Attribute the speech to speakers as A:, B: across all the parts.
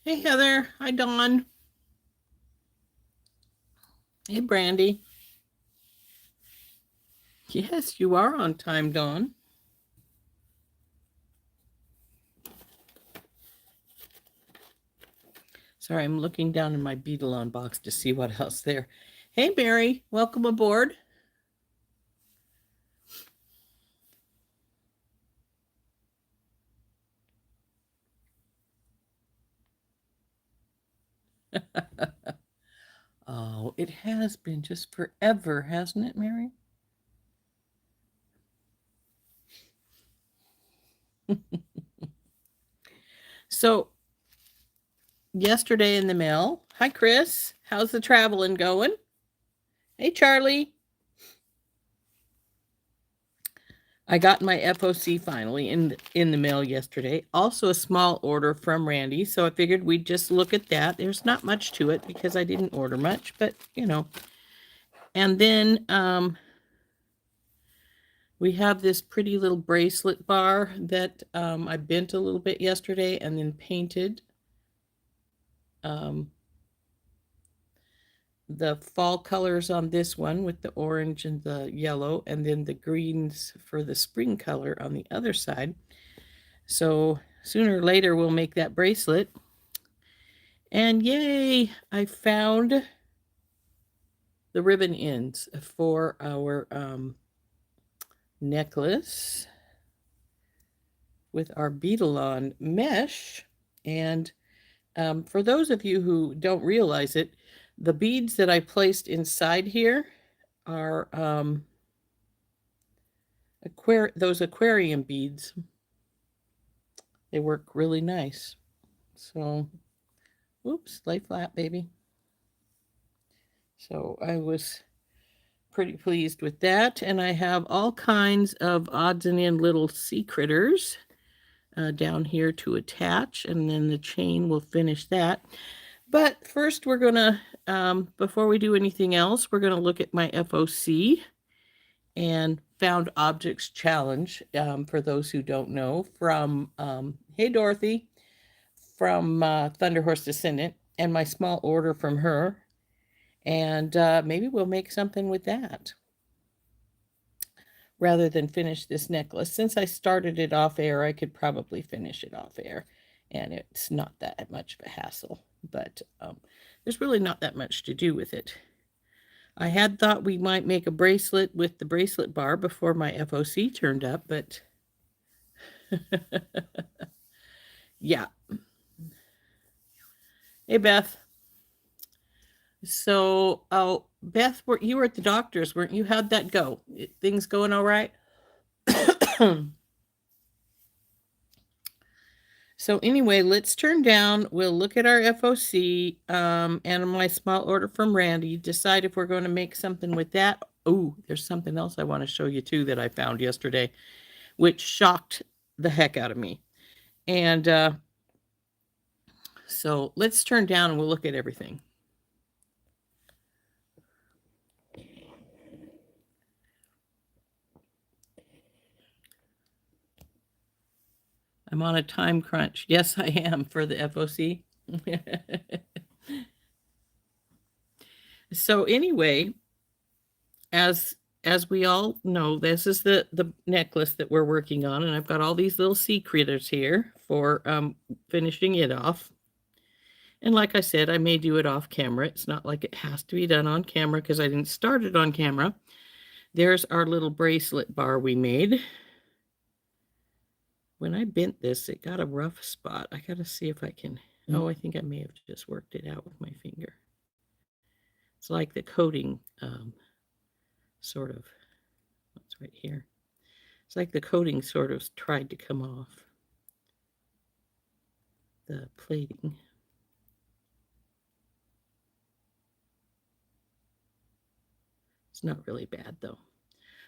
A: Hey, Heather. Hi, Dawn. Hey, Brandy. Yes, you are on time, Dawn. Sorry, I'm looking down in my Beadalon box to see what else there. Hey, Mary. Welcome aboard. Oh, it has been just forever, hasn't it, Mary? So, yesterday in the mail. Hi, Chris. How's the traveling going? Hey, Charlie. I got my FOC finally in the mail yesterday. Also a small order from Randy, so I figured we'd just look at that. There's not much to it because I didn't order much, but you know. And then we have this pretty little bracelet bar that I bent a little bit yesterday and then painted. Um, the fall colors on this one with the orange and the yellow, and then the greens for the spring color on the other side. So sooner or later, we'll make that bracelet. And yay, I found the ribbon ends for our necklace with our Beadalon Mesh. And for those of you who don't realize it, the beads that I placed inside here are those aquarium beads. They work really nice. So, oops, lay flat, baby. So I was pretty pleased with that. And I have all kinds of odds and end little sea critters down here to attach. And then the chain will finish that. But first, we're going to, before we do anything else, we're going to look at my FOC and Found Objects Challenge, for those who don't know, from, hey, Dorothy, from Thunder Horse Descendant, and my small order from her. And maybe we'll make something with that rather than finish this necklace. Since I started it off air, I could probably finish it off air, and it's not that much of a hassle. But there's really not that much to do with it. I had thought we might make a bracelet with the bracelet bar before my FOC turned up, but yeah. Hey, Beth. So, oh, Beth, you were at the doctor's, weren't you? How'd that go? Things going all right? So anyway, let's turn down. We'll look at our FOC and my small order from Randy. Decide if we're going to make something with that. Oh, there's something else I want to show you too that I found yesterday, which shocked the heck out of me. And so let's turn down and we'll look at everything. I'm on a time crunch. Yes, I am for the FOC. So anyway, as we all know, this is the necklace that we're working on, and I've got all these little sea critters here for finishing it off. And like I said, I may do it off camera. It's not like it has to be done on camera because I didn't start it on camera. There's our little bracelet bar we made. When I bent this, it got a rough spot. I got to see if I can. Oh, I think I may have just worked it out with my finger. It's like the coating, sort of. It's right here. It's like the coating sort of tried to come off. The plating. It's not really bad though.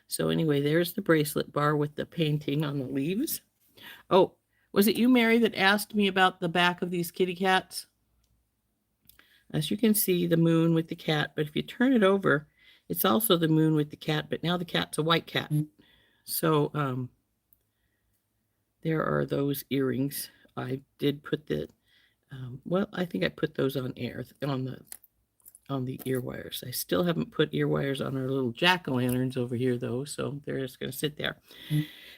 A: So anyway, there's the bracelet bar with the painting on the leaves. Oh, was it you, Mary, that asked me about the back of these kitty cats? As you can see, the moon with the cat, but if you turn it over, it's also the moon with the cat, but now the cat's a white cat. So there are those earrings. I did put the Well, I think I put those on the ear wires. I still haven't put ear wires on our little jack-o'-lanterns over here though, so they're just going to sit there.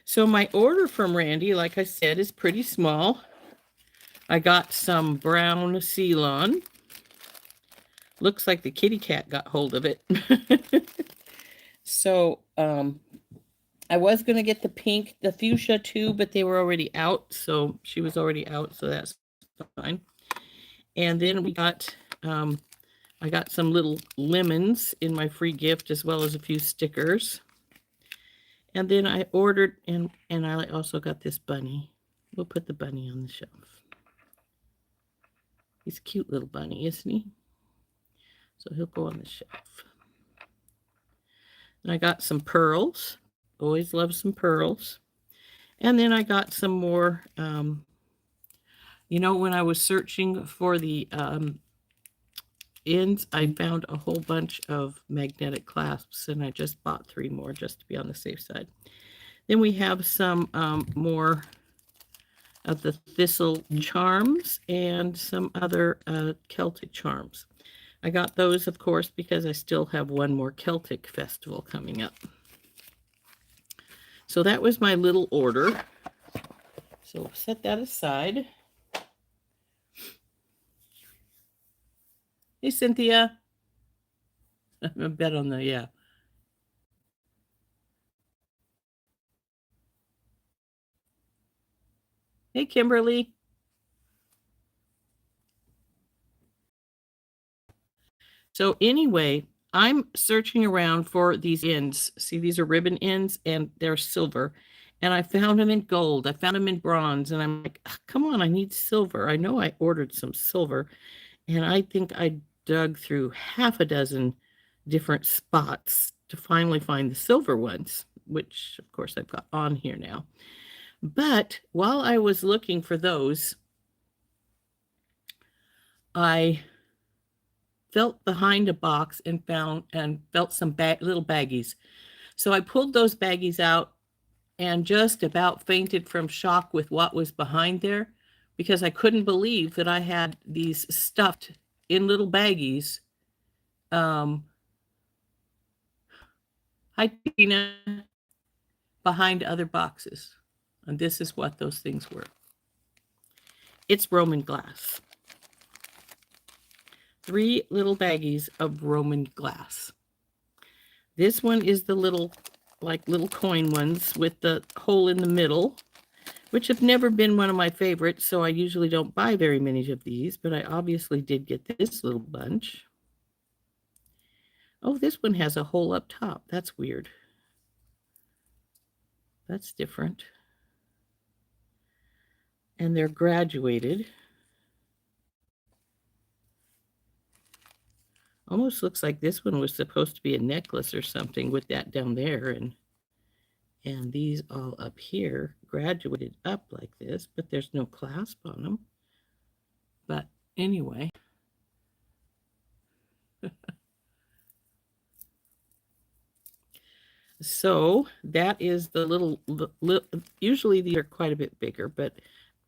A: So my order from Randy, like I said, is pretty small. I got some brown Ceylon. Looks like the kitty cat got hold of it. So I was going to get the fuchsia too, but they were already out. So she was already out, so that's fine. And then I got some little lemons in my free gift, as well as a few stickers. And then I ordered, and I also got this bunny. We'll put the bunny on the shelf. He's a cute little bunny, isn't he? So he'll go on the shelf. And I got some pearls. Always love some pearls. And then I got some more, when I was searching for the ends, I found a whole bunch of magnetic clasps, and I just bought 3 more just to be on the safe side. Then we have some more of the thistle charms and some other Celtic charms. I got those, of course, because I still have one more Celtic festival coming up. So that was my little order. So set that aside. Hey, Cynthia. I'm a bet on the, yeah. Hey, Kimberly. So anyway, I'm searching around for these ends. See, these are ribbon ends, and they're silver. And I found them in gold. I found them in bronze. And I'm like, come on, I need silver. I know I ordered some silver. And I think I dug through half a dozen different spots to finally find the silver ones, which, of course, I've got on here now. But while I was looking for those, I felt behind a box and felt some little baggies. So I pulled those baggies out and just about fainted from shock with what was behind there, because I couldn't believe that I had these stuffed in little baggies. Hi, Tina. Behind other boxes. And this is what those things were. It's Roman glass. 3 little baggies of Roman glass. This one is the little coin ones with the hole in the middle, which have never been one of my favorites, so I usually don't buy very many of these, but I obviously did get this little bunch. Oh, this one has a hole up top. That's weird. That's different. And they're graduated. Almost looks like this one was supposed to be a necklace or something with that down there, and these all up here graduated up like this, but there's no clasp on them. But anyway. So that is the little, usually these are quite a bit bigger, but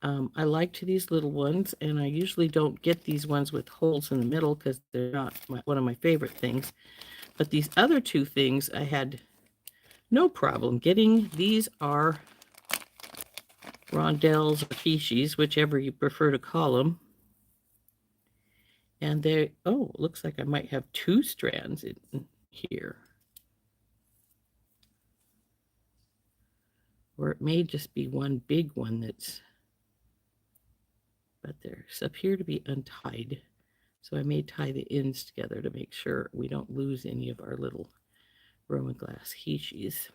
A: I liked these little ones, and I usually don't get these ones with holes in the middle because they're not one of my favorite things. But these other 2 things I had no problem getting. These are rondelles or fiches, whichever you prefer to call them. And they, looks like I might have 2 strands in here. Or it may just be one big one but they appear to be untied. So I may tie the ends together to make sure we don't lose any of our little Roman glass fiches.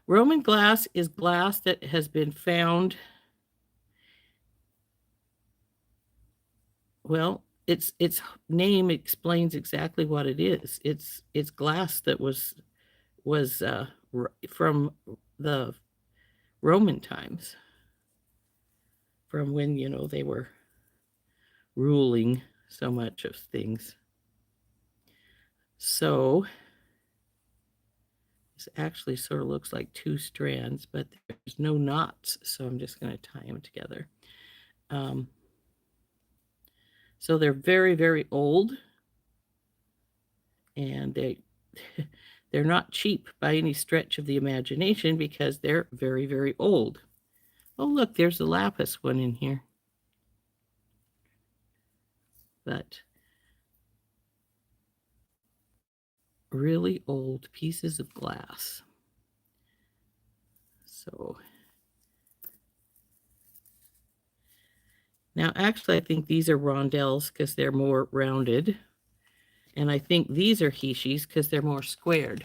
A: Roman glass is glass that has been found. Well, its name explains exactly what it is. It's glass that was from the Roman times, from when they were ruling so much of things. So this actually sort of looks like 2 strands, but there's no knots, so I'm just going to tie them together. So they're very, very old, and they're not cheap by any stretch of the imagination because they're very, very old. Oh, look, there's a lapis one in here. But really old pieces of glass. So now actually I think these are rondelles because they're more rounded. And I think these are hishis because they're more squared.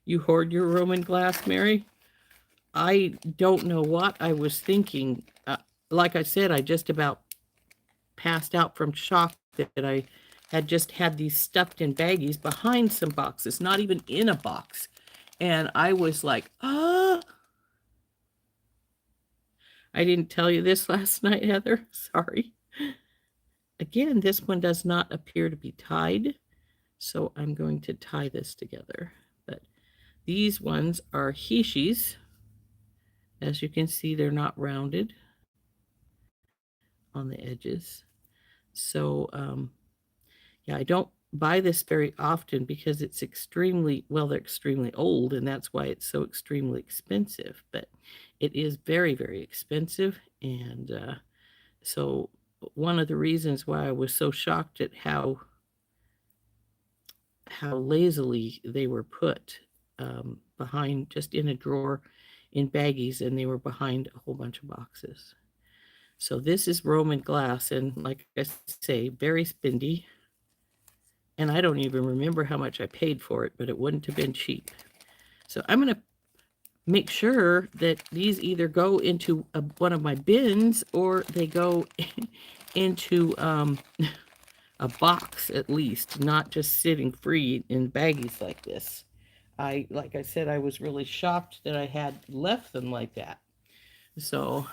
A: You hoard your Roman glass, Mary? I don't know what I was thinking. Like I said, I just about passed out from shock that I had just had these stuffed in baggies behind some boxes, not even in a box. And I was like, ah. I didn't tell you this last night, Heather. Sorry. Again, this one does not appear to be tied. So I'm going to tie this together. But these ones are hishis. As you can see, they're not rounded on the edges. So, yeah, I don't buy this very often because it's extremely, well, they're extremely old, and that's why it's so extremely expensive. But it is very, very expensive. And so one of the reasons why I was so shocked at how lazily they were put behind, just in a drawer in baggies, and they were behind a whole bunch of boxes. So this is Roman glass, and like I say, very spendy. And I don't even remember how much I paid for it, but it wouldn't have been cheap. So I'm going to make sure that these either go into one of my bins or they go into a box at least, not just sitting free in baggies like this. Like I said, I was really shocked that I had left them like that. So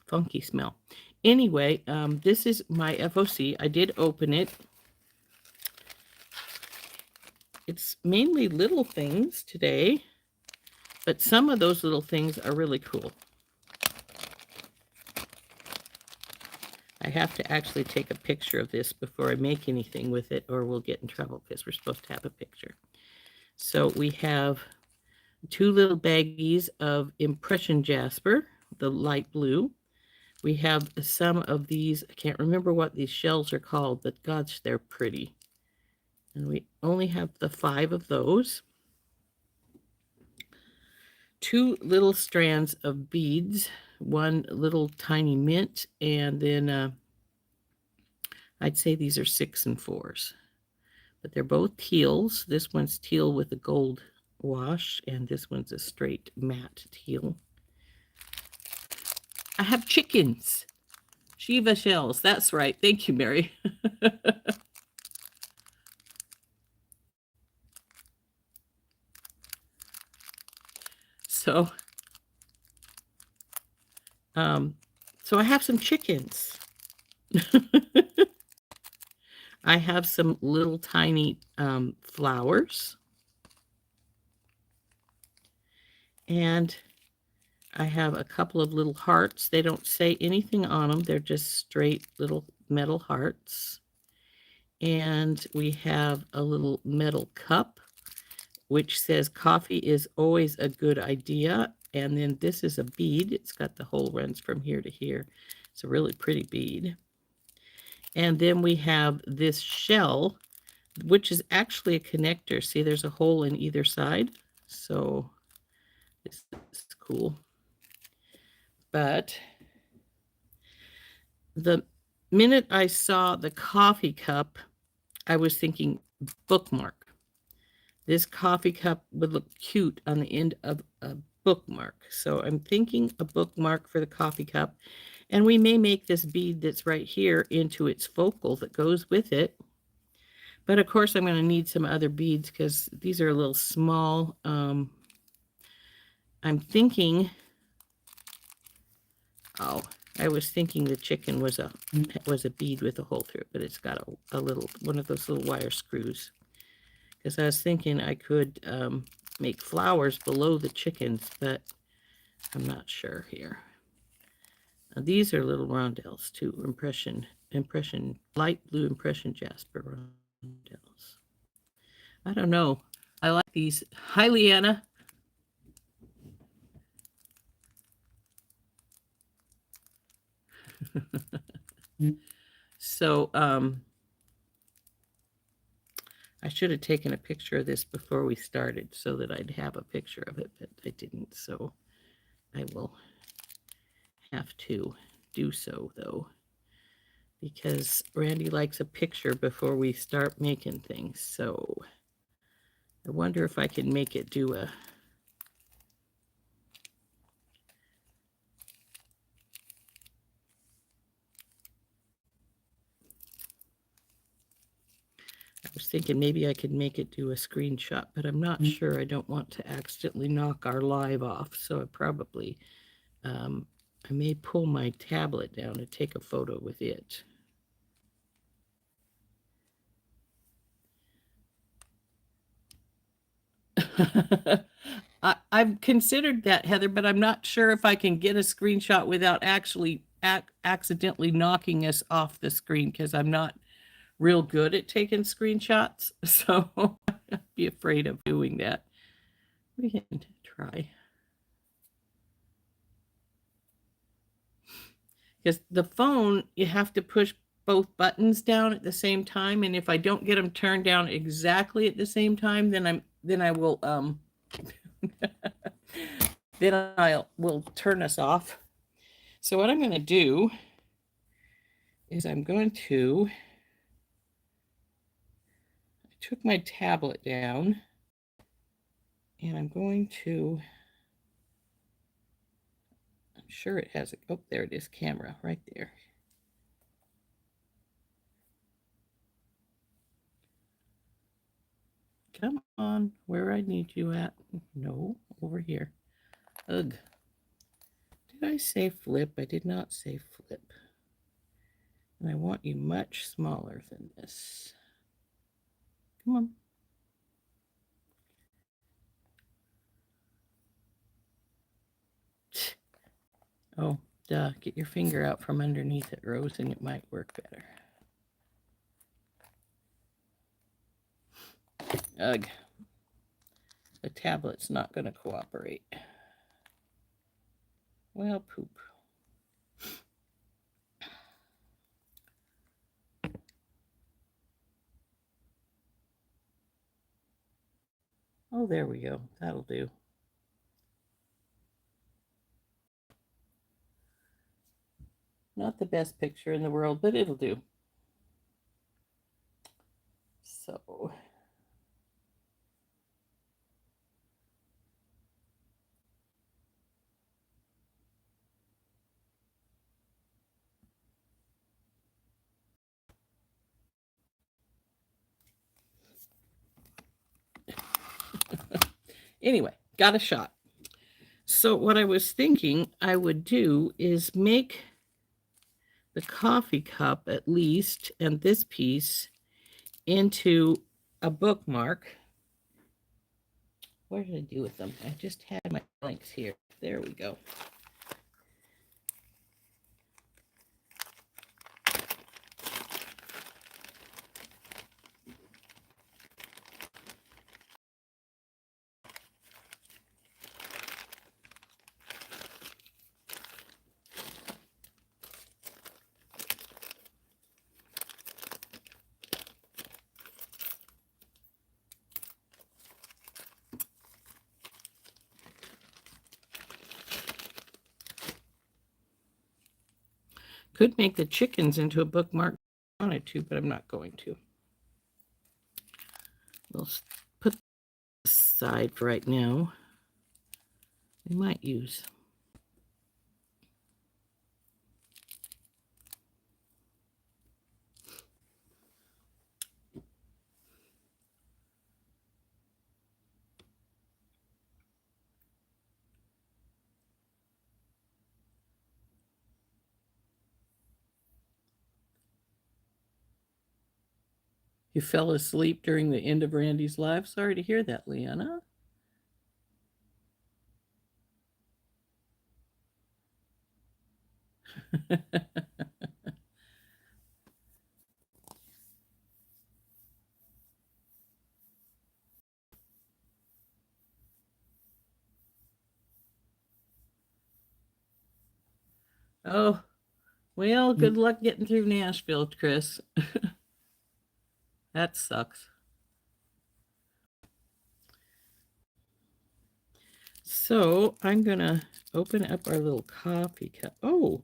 A: funky smell. Anyway, this is my FOC. I did open it. It's mainly little things today, but some of those little things are really cool. I have to actually take a picture of this before I make anything with it, or we'll get in trouble because we're supposed to have a picture. So we have 2 little baggies of impression jasper, the light blue. We have some of these, I can't remember what these shells are called, but gosh, they're pretty. And we only have the 5 of those. 2 little strands of beads, 1 little tiny mint, and then I'd say these are 6 and 4s. But they're both teals. This one's teal with a gold wash, and this one's a straight matte teal. I have chickens. Shiva shells. That's right. Thank you, Mary. So I have some chickens. I have some little tiny flowers. And I have a couple of little hearts. They don't say anything on them. They're just straight little metal hearts. And we have a little metal cup, which says coffee is always a good idea. And then this is a bead. It's got the hole runs from here to here. It's a really pretty bead. And then we have this shell, which is actually a connector. See, there's a hole in either side. So this is cool. But the minute I saw the coffee cup, I was thinking bookmark. This coffee cup would look cute on the end of a bookmark. So I'm thinking a bookmark for the coffee cup. And we may make this bead that's right here into its focal that goes with it. But of course, I'm going to need some other beads because these are a little small. I'm thinking, I was thinking the chicken was a bead with a hole through it, but it's got a little, one of those little wire screws. Because I was thinking I could make flowers below the chickens, but I'm not sure here. Now, these are little rondelles too, light blue impression jasper rondelles. I don't know. I like these. Hi, Leanna. So, I should have taken a picture of this before we started so that I'd have a picture of it, but I didn't. So I will have to do so, though, because Randy likes a picture before we start making things. So I wonder if I can make it do a... I was thinking maybe I could make it do a screenshot, but I'm not sure. I don't want to accidentally knock our live off, so I probably, I may pull my tablet down and take a photo with it. I've considered that, Heather, but I'm not sure if I can get a screenshot without actually accidentally knocking us off the screen, because I'm not real good at taking screenshots, so I'd be afraid of doing that. We can try. Because the phone, you have to push both buttons down at the same time, and if I don't get them turned down exactly at the same time, then I will then I will turn us off. So what I'm going to do is I took my tablet down, and I'm sure it has oh, there it is, camera right there. Come on, where I need you at? No, over here. Ugh. Did I say flip? I did not say flip. And I want you much smaller than this. Come on. Oh, duh. Get your finger out from underneath it, Rose, and it might work better. Ugh. The tablet's not going to cooperate. Well, poop. Oh, there we go. That'll do. Not the best picture in the world, but it'll do. So... Anyway, got a shot. So what I was thinking I would do is make the coffee cup at least, and this piece, into a bookmark. What did I do with them? I just had my blanks here. There we go. Could make the chickens into a bookmark if I wanted to, but I'm not going to. We'll put this aside for right now. We might use. You fell asleep during the end of Randy's live. Sorry to hear that, Leanna. Oh, well, good luck getting through Nashville, Chris. That sucks. So I'm going to open up our little coffee cup. Oh,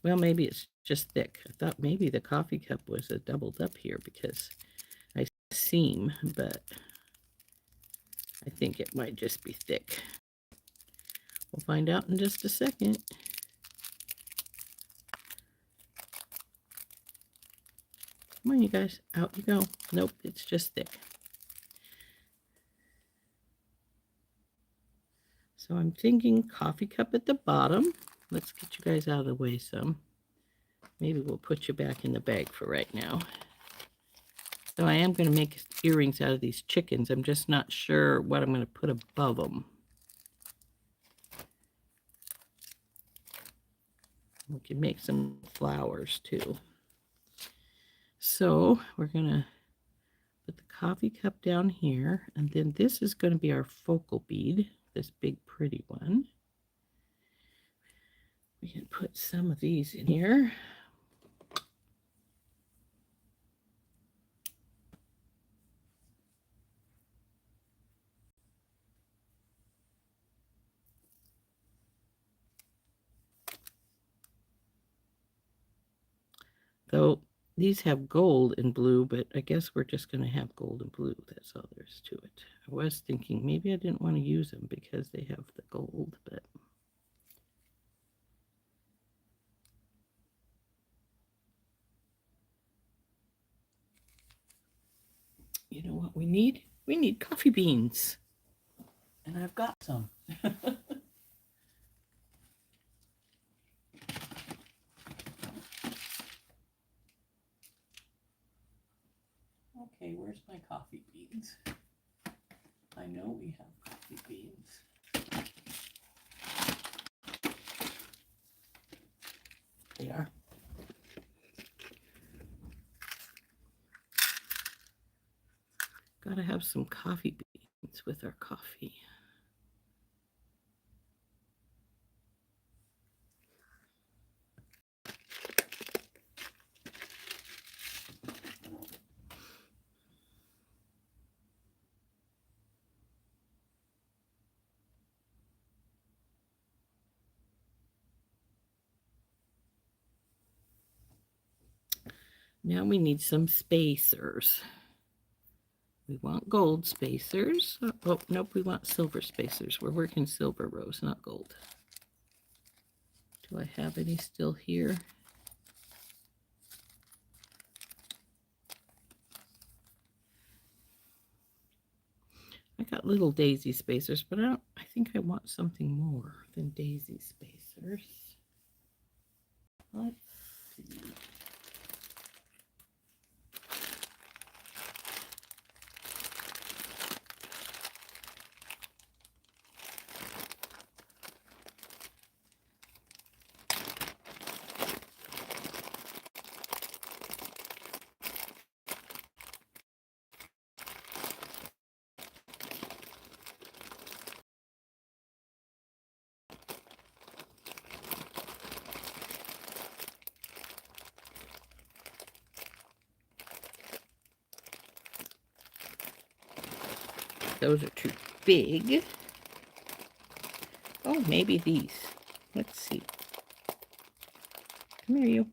A: well, maybe it's just thick. I thought maybe the coffee cup was a doubled up here because I seam, but I think it might just be thick. We'll find out in just a second. Come on, you guys. Out you go. Nope, it's just thick. So I'm thinking coffee cup at the bottom. Let's get you guys out of the way some. Maybe we'll put you back in the bag for right now. So I am going to make earrings out of these chickens. I'm just not sure what I'm going to put above them. We can make some flowers too. So we're going to put the coffee cup down here, and then this is going to be our focal bead, this big pretty one. We can put some of these in here. Though these have gold and blue, but I guess we're just going to have gold and blue. That's all there is to it. I was thinking maybe I didn't want to use them because they have the gold, but you know what we need? We need coffee beans. And I've got some. Okay, where's my coffee beans? I know we have coffee beans. They are. Gotta have some coffee beans with our coffee. Now we need some spacers. We want gold spacers. Oh, nope, we want silver spacers. We're working silver, Rose, not gold. Do I have any still here? I got little daisy spacers, but I think I want something more than daisy spacers. Let's see. Those are too big. Oh, maybe these. Let's see. Come here, you.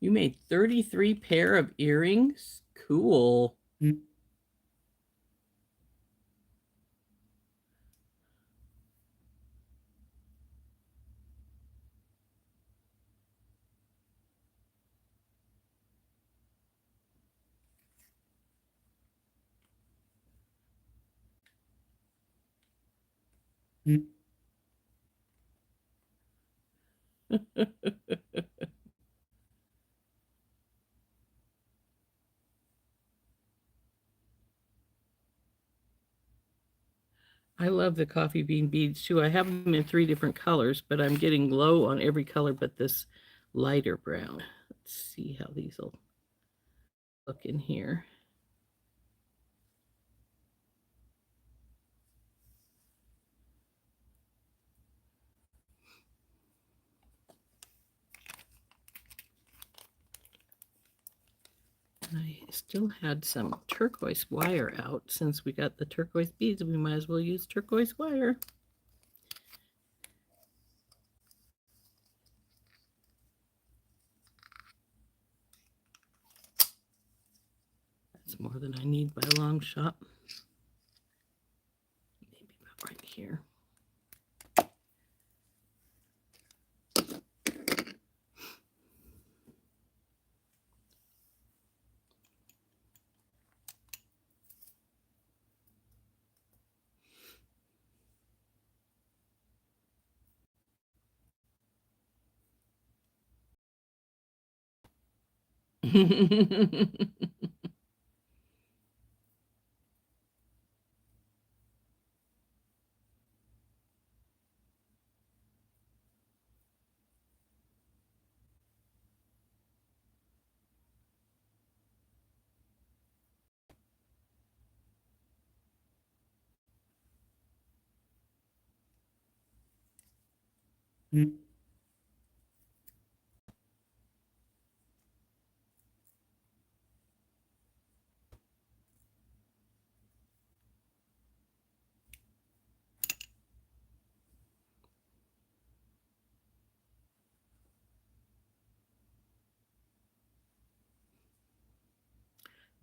A: You made 33 pair of earrings? Cool. I love the coffee bean beads too. I have them in 3 different colors, but I'm getting low on every color but this lighter brown. Let's see how these will look in here. I still had some turquoise wire out. Since we got the turquoise beads, we might as well use turquoise wire. That's more than I need by a long shot. Maybe about right here.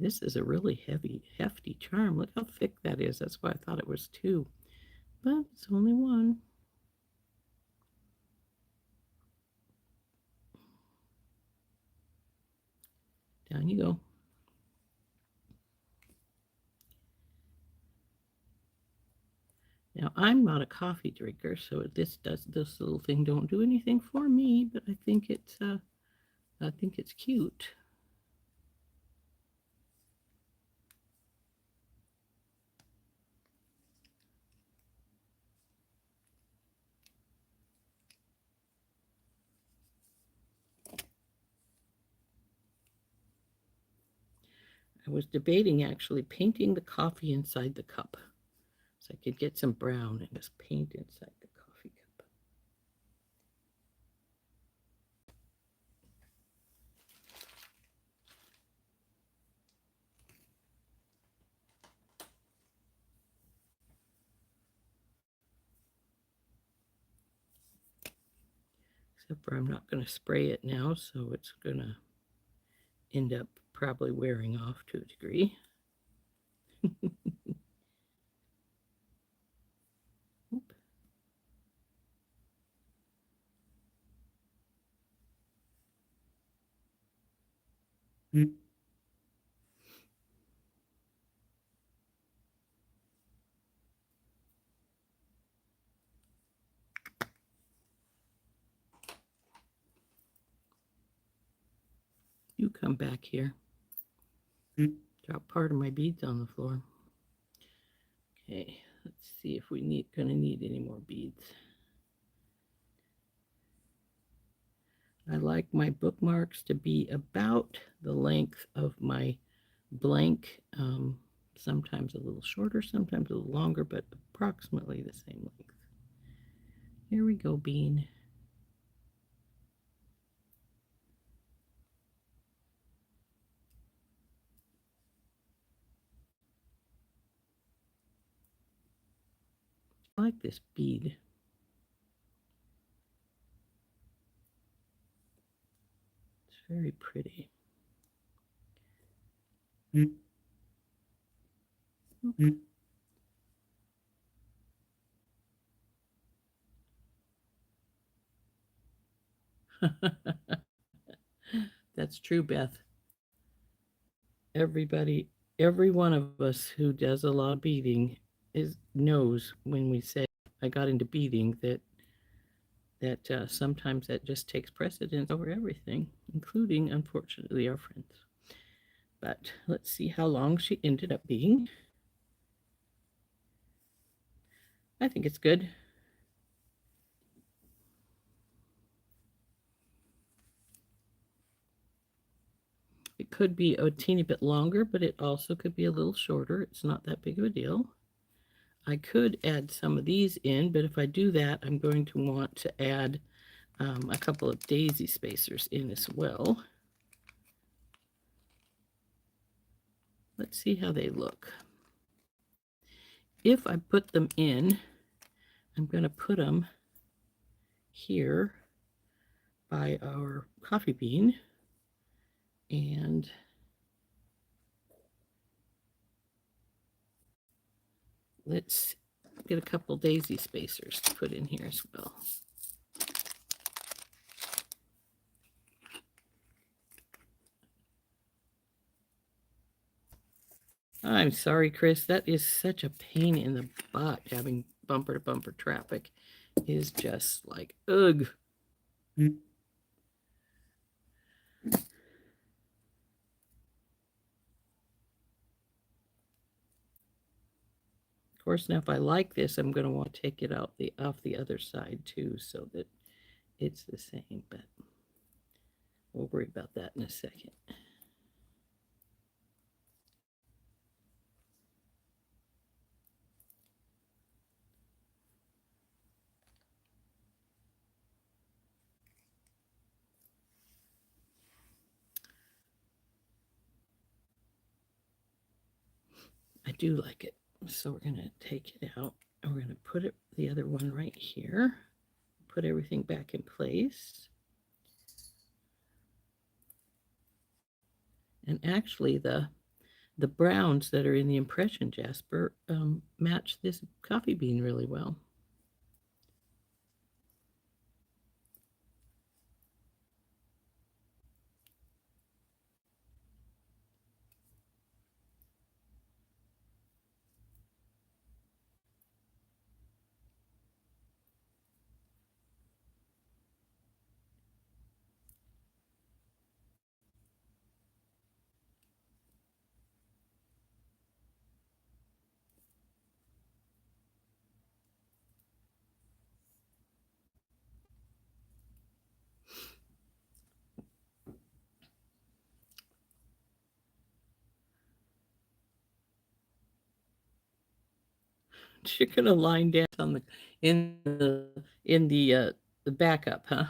A: This is a really hefty charm. Look how thick that is. That's why I thought it was 2, but it's only 1. Down you go. Now, I'm not a coffee drinker, so this little thing don't do anything for me, but I think it's cute. I was debating actually painting the coffee inside the cup, so I could get some brown and just paint inside the coffee cup. Except for I'm not going to spray it now, so it's going to end up probably wearing off to a degree. You come back here. Drop part of my beads on the floor. Okay, let's see if we gonna need any more beads. I like my bookmarks to be about the length of my blank, sometimes a little shorter, sometimes a little longer, but approximately the same length. Here we go, Bean. I like this bead. It's Very pretty. That's true, Beth. Everybody, every one of us who does a lot of beading knows when we say I got into beading that sometimes that just takes precedence over everything, including unfortunately our friends. But let's see how long she ended up being. I think it's good. It could be a teeny bit longer, but it also could be a little shorter. It's not that big of a deal. I could add some of these in, but if I do that, I'm going to want to add a couple of daisy spacers in as well. Let's see how they look. If I put them in, I'm going to put them here by our coffee bean, and let's get a couple daisy spacers to put in here as well. I'm sorry, Chris. That is such a pain in the butt. Having bumper to bumper traffic is just like, ugh. Of course, now if I like this, I'm going to want to take it out off the other side too, so that it's the same. But we'll worry about that in a second. I do like it. So we're going to take it out and we're going to put it the other one right here. Put everything back in place. And actually the browns that are in the impression jasper match this coffee bean really well. You're gonna line dance on the the backup, huh?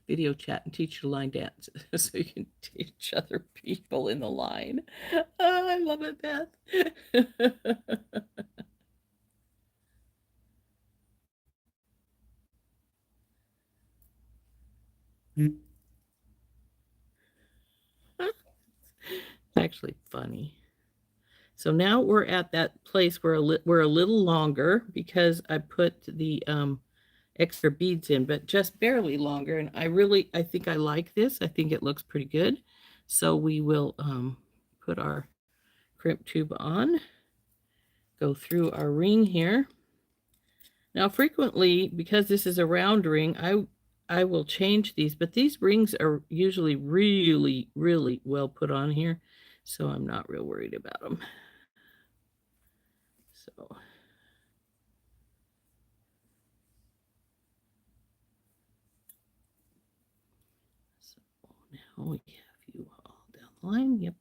A: Video chat and teach you to line dance so you can teach other people in the line. Oh, I love it, Beth. Actually funny. So now we're at that place where we're a little longer because I put the extra beads in, but just barely longer. And I think I like this. I think it looks pretty good. So we will put our crimp tube on, go through our ring here. Now frequently, because this is a round ring, I will change these, but these rings are usually really, really well put on here. So I'm not real worried about them. So now we have you all down the line. Yep,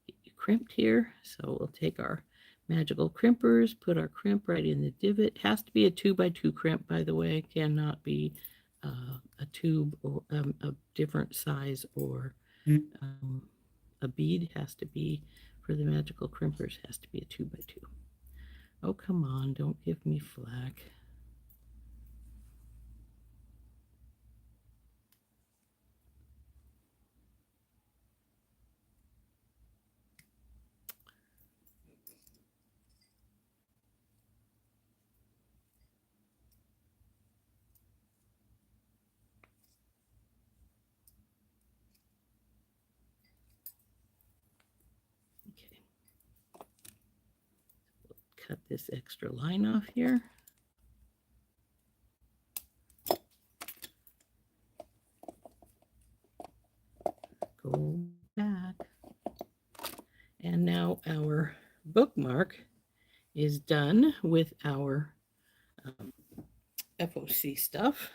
A: get you crimped here. So we'll take our magical crimpers, put our crimp right in the divot. It has to be a 2x2 crimp, by the way. It cannot be a tube or a different size or a bead. Has to be, for the magical crimpers, has to be a 2x2. Oh, come on, don't give me flack. cut this extra line off here. Go back. And now our bookmark is done with our FOC stuff.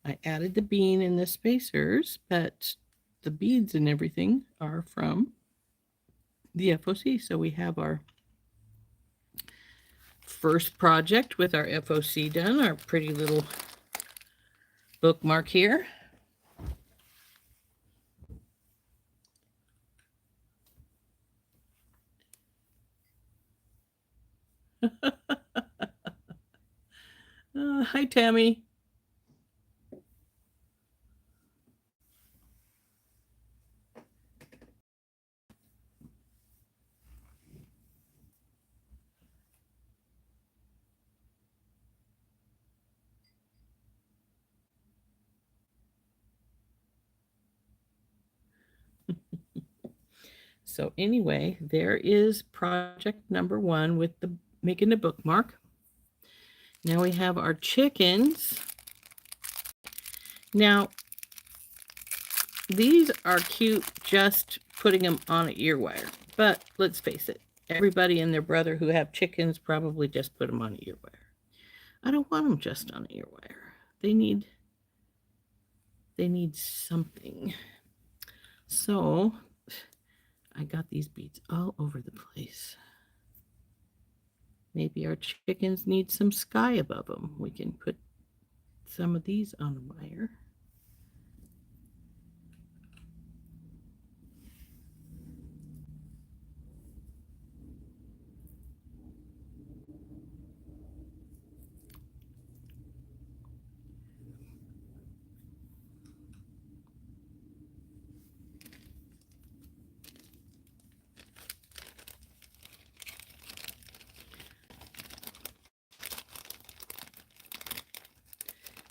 A: I added the bean and the spacers, but the beads and everything are from the FOC. So we have our first project with our FOC done, our pretty little bookmark here. Hi, Tammy. So anyway, there is project number 1 with the making a bookmark. Now we have our chickens. Now, these are cute just putting them on an earwire. But let's face it, everybody and their brother who have chickens probably just put them on an earwire. I don't want them just on an earwire. They need something. So I got these beads all over the place. Maybe our chickens need some sky above them. We can put some of these on a wire.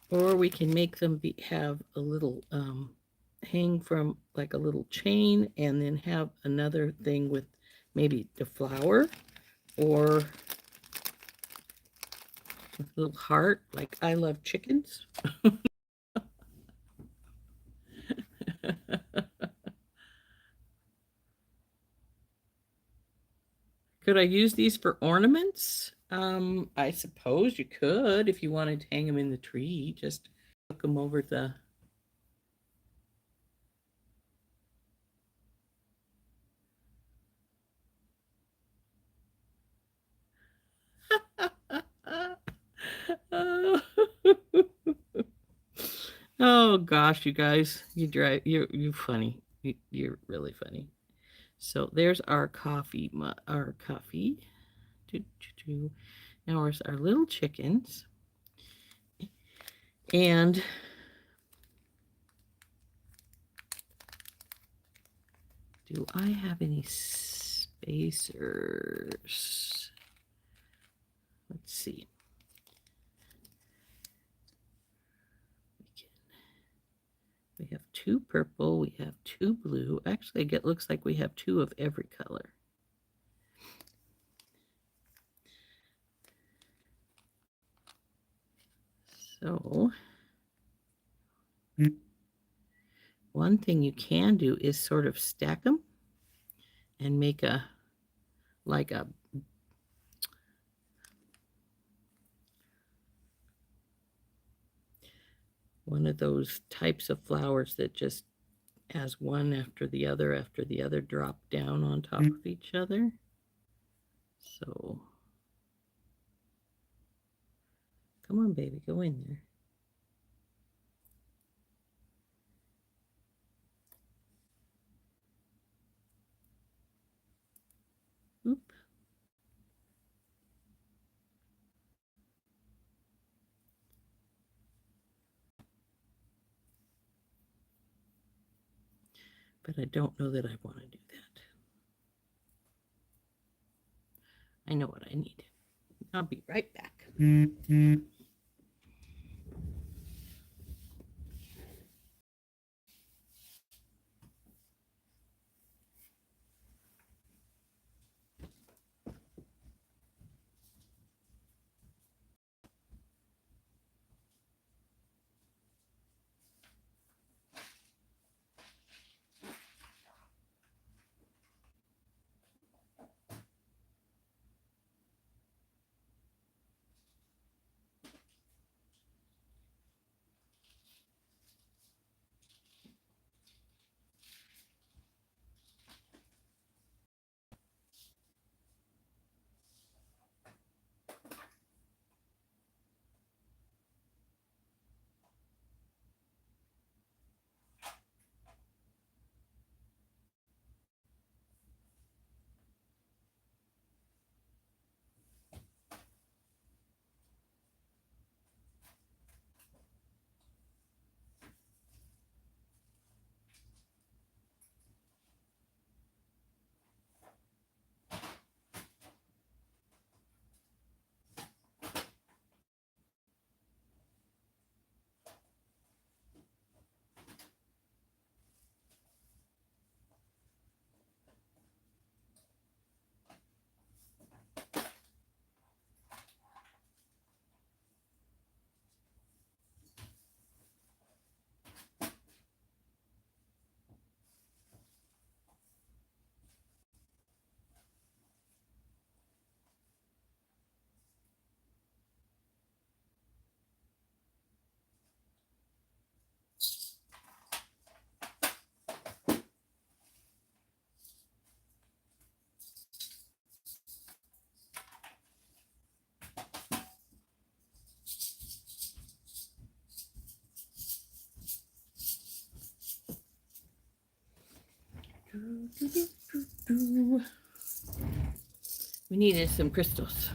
A: Or we can make them have a little hang from like a little chain, and then have another thing with maybe the flower or a little heart, like I love chickens. Could I use these for ornaments? I suppose you could if you wanted to hang them in the tree. Just hook them over the... Oh gosh, you guys, you're funny. You're really funny. So there's our coffee. Now there's our little chickens. And do I have any spacers? Let's see. We have 2 purple, we have 2 blue. Actually, it looks like we have 2 of every color. So, one thing you can do is sort of stack them and make one of those types of flowers that just has one after the other drop down on top of each other. So, come on, baby, go in there. Oop. But I don't know that I want to do that. I know what I need. I'll be right back. We needed some crystals.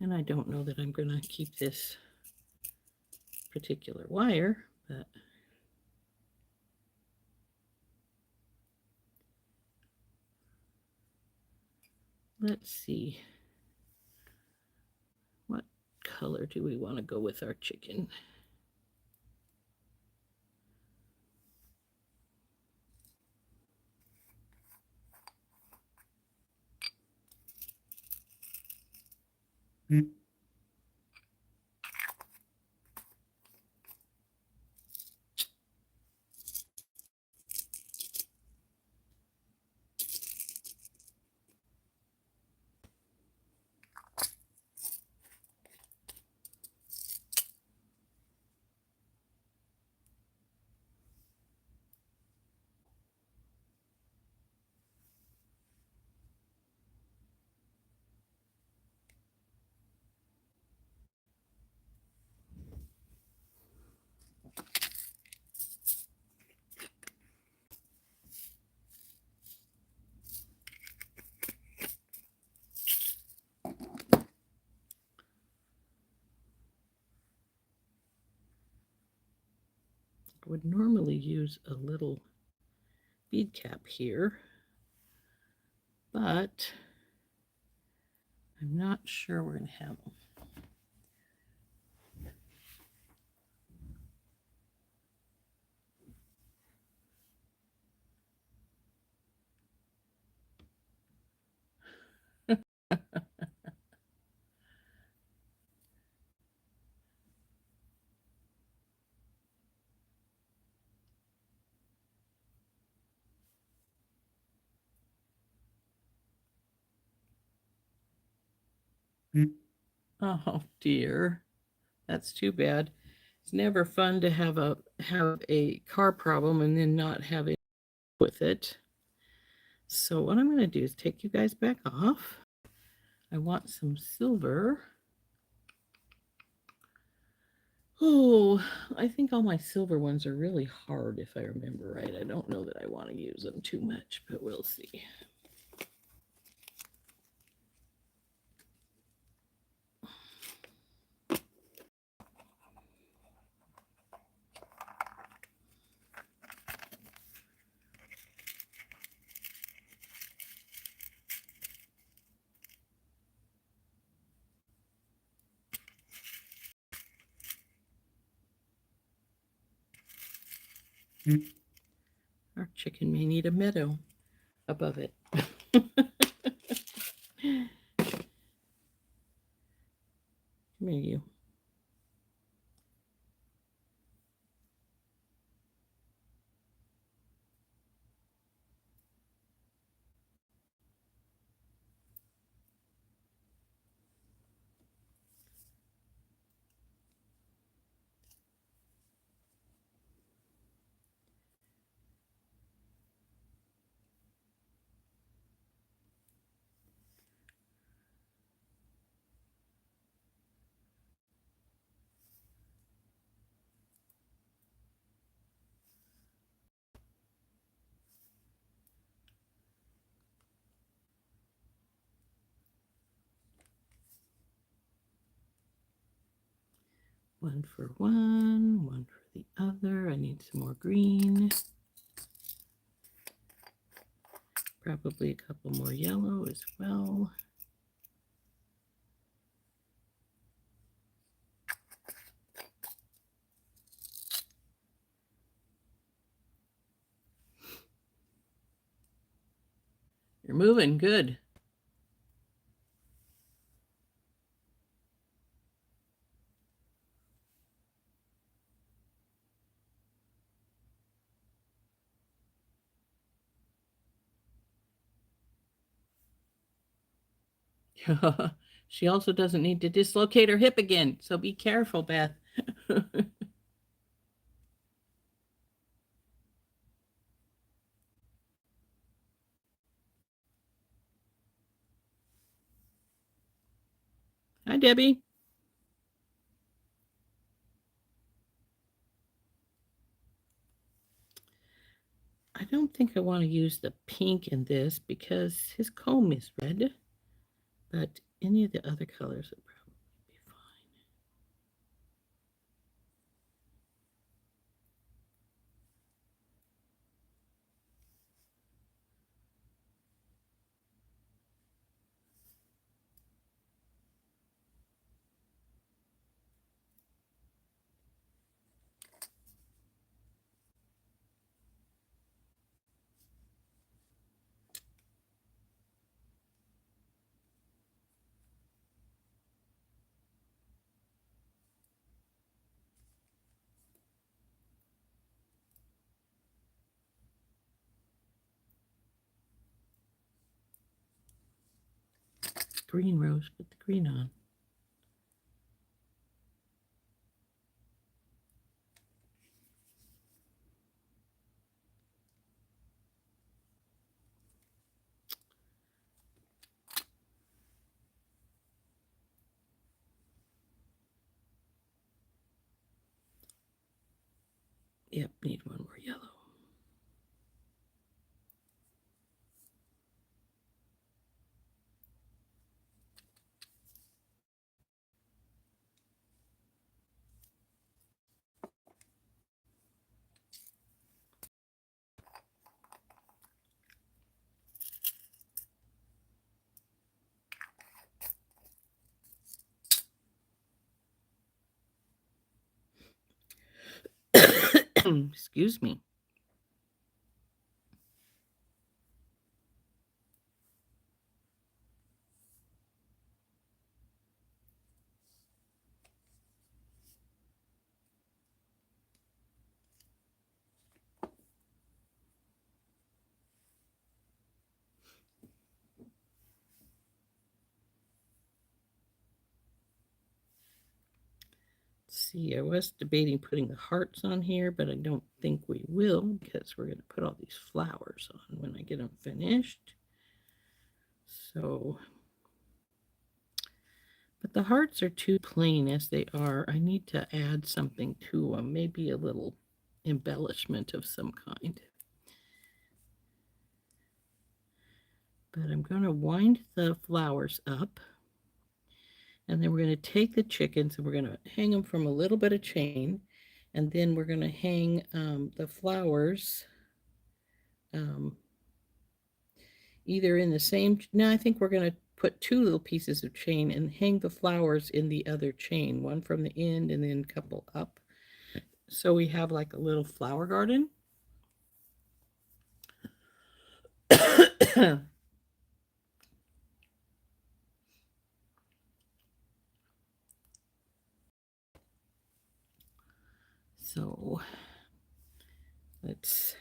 A: And I don't know that I'm going to keep this particular wire, but let's see. What color do we want to go with our chicken? I would normally use a little bead cap here, but I'm not sure we're going to have them. Oh dear, that's too bad. It's never fun to have a car problem and then not have it with it. So what I'm going to do is take you guys back off. I want some silver. Oh, I think all my silver ones are really hard if I remember right. I don't know that I want to use them too much, but we'll see. Our chicken may need a meadow above it. Come here, you. One for one for the other. I need some more green. Probably a couple more yellow as well. You're moving good. She also doesn't need to dislocate her hip again, so be careful, Beth. Hi, Debbie. think I want to use the pink in this because his comb is red, but any of the other colors would probably be fine. Green rose, put the green on. Yep, need one more yellow. Excuse me. See, I was debating putting the hearts on here, but I don't think we will because we're going to put all these flowers on when I get them finished. So, but the hearts are too plain as they are. I need to add something to them, maybe a little embellishment of some kind. But I'm going to wind the flowers up. And then we're going to take the chickens and we're going to hang them from a little bit of chain. And then we're going to hang the flowers either in the same. No, I think we're going to put two little pieces of chain and hang the flowers in the other chain, one from the end and then a couple up. So we have like a little flower garden. So let's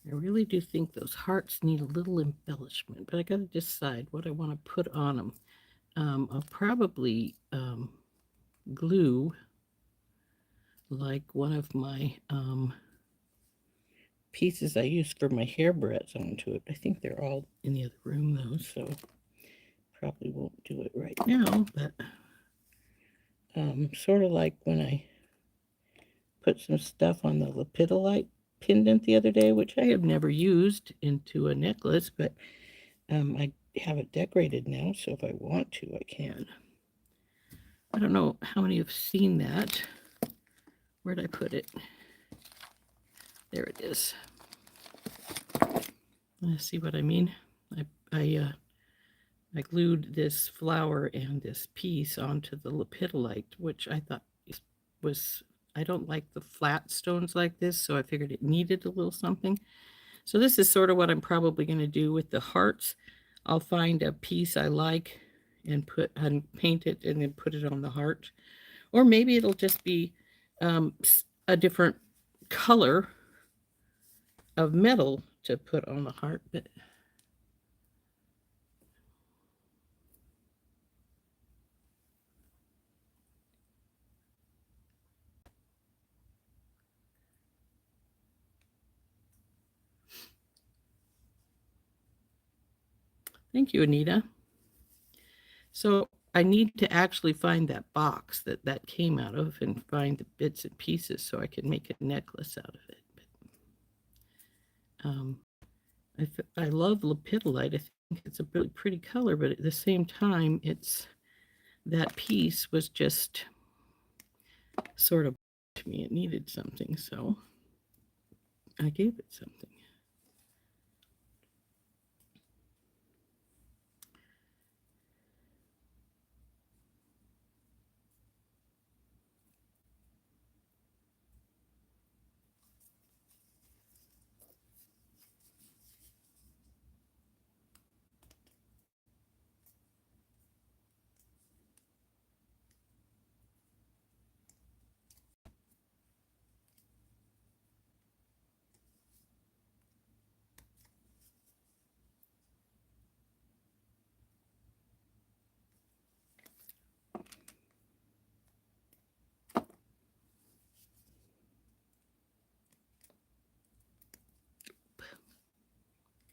A: I really do think those hearts need a little embellishment, but I got to decide what I want to put on them. I'll probably glue like one of my pieces I use for my hairbreadths onto it. I think they're all in the other room though, so probably won't do it right now, but sort of like when I put some stuff on the lepidolite pendant the other day, which I have never used into a necklace, but I have it decorated now, so if I want to, I can. I don't know how many have seen that. Where'd I put it? There it is. See what I mean? I glued this flower and this piece onto the lepidolite, which I thought was, I don't like the flat stones like this, so I figured it needed a little something. So this is sort of what I'm probably going to do with the hearts. I'll find a piece I like and paint it and then put it on the heart. Or maybe it'll just be a different color of metal to put on the heart. But thank you, Anita. So I need to actually find that box that came out of and find the bits and pieces so I can make a necklace out of it. But, I love lepidolite. I think it's a really pretty color, but at the same time, that piece was just sort of to me. It needed something, so I gave it something.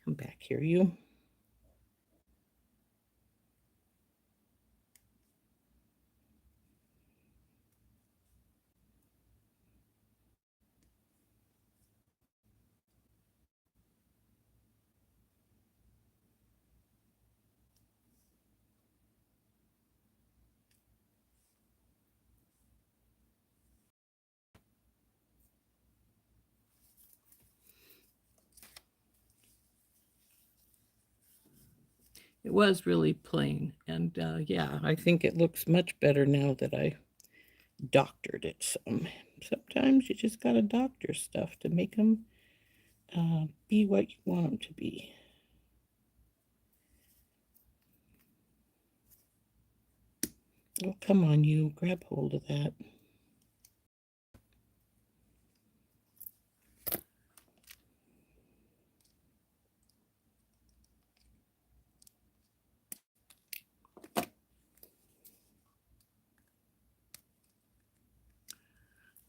A: Come back here, you. It was really plain, and yeah, I think it looks much better now that I doctored it some. Sometimes you just gotta doctor stuff to make them be what you want them to be. Oh, come on, you. Grab hold of that.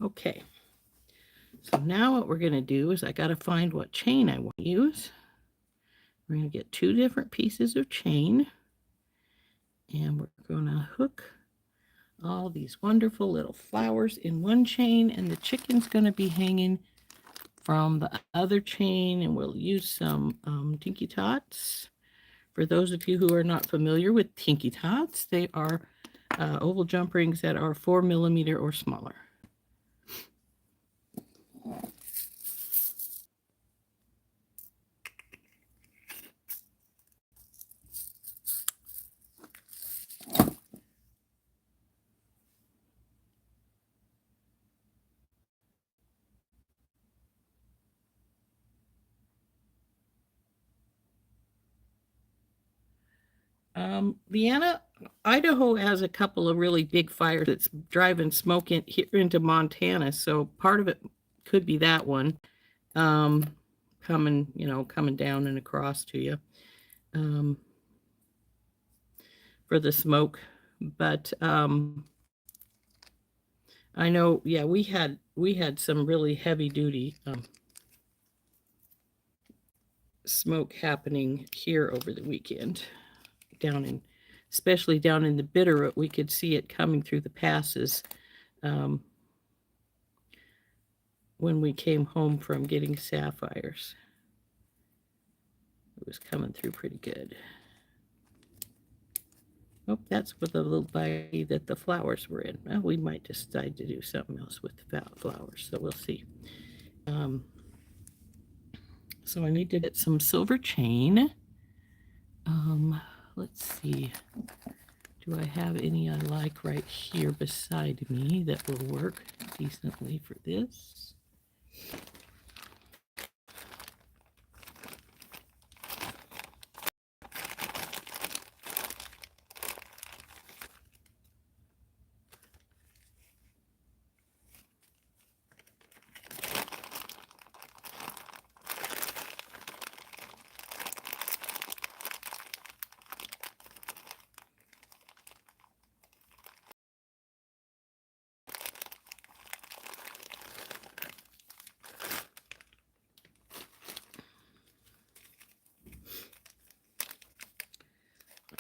A: Okay. So now what we're going to do is I got to find what chain I want to use. We're going to get 2 different pieces of chain. And we're going to hook all these wonderful little flowers in one chain. And the chicken's going to be hanging from the other chain. And we'll use some Tinky Tots. For those of you who are not familiar with Tinky Tots, they are oval jump rings that are 4 millimeter or smaller. Leanna, Idaho has a couple of really big fires that's driving smoke here into Montana, so part of it could be that one. coming, coming down and across to you for the smoke. But I know, yeah, we had some really heavy duty smoke happening here over the weekend, especially down in the Bitterroot. We could see it coming through the passes when we came home from getting sapphires. It was coming through pretty good. Oh, that's with the little bite that the flowers were in. Well, we might decide to do something else with the flowers, so we'll see. So I need to get some silver chain. Let's see. Do I have any I like right here beside me that will work decently for this?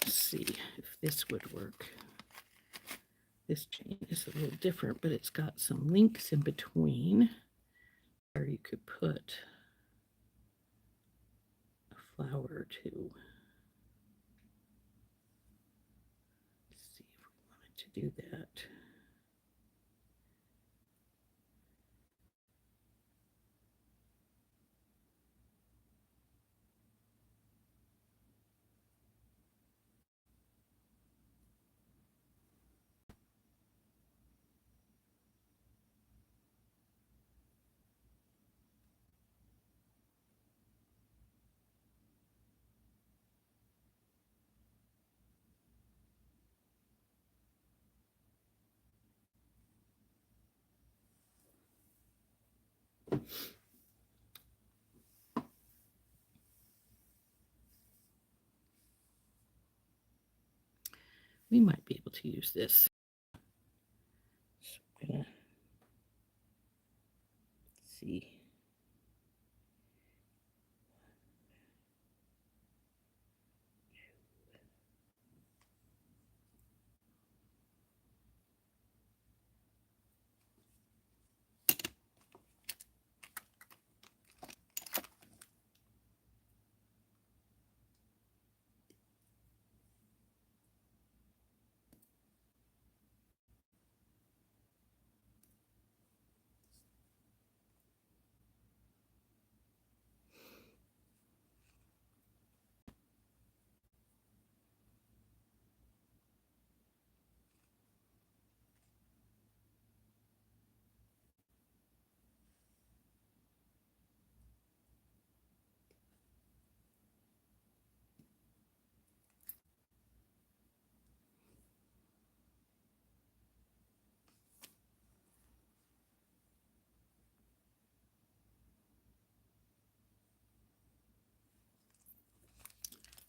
A: See if this would work. This chain is a little different, but it's got some links in between where you could put a flower or two. Let's see if we wanted to do that. We might be able to use this. So I'm gonna see.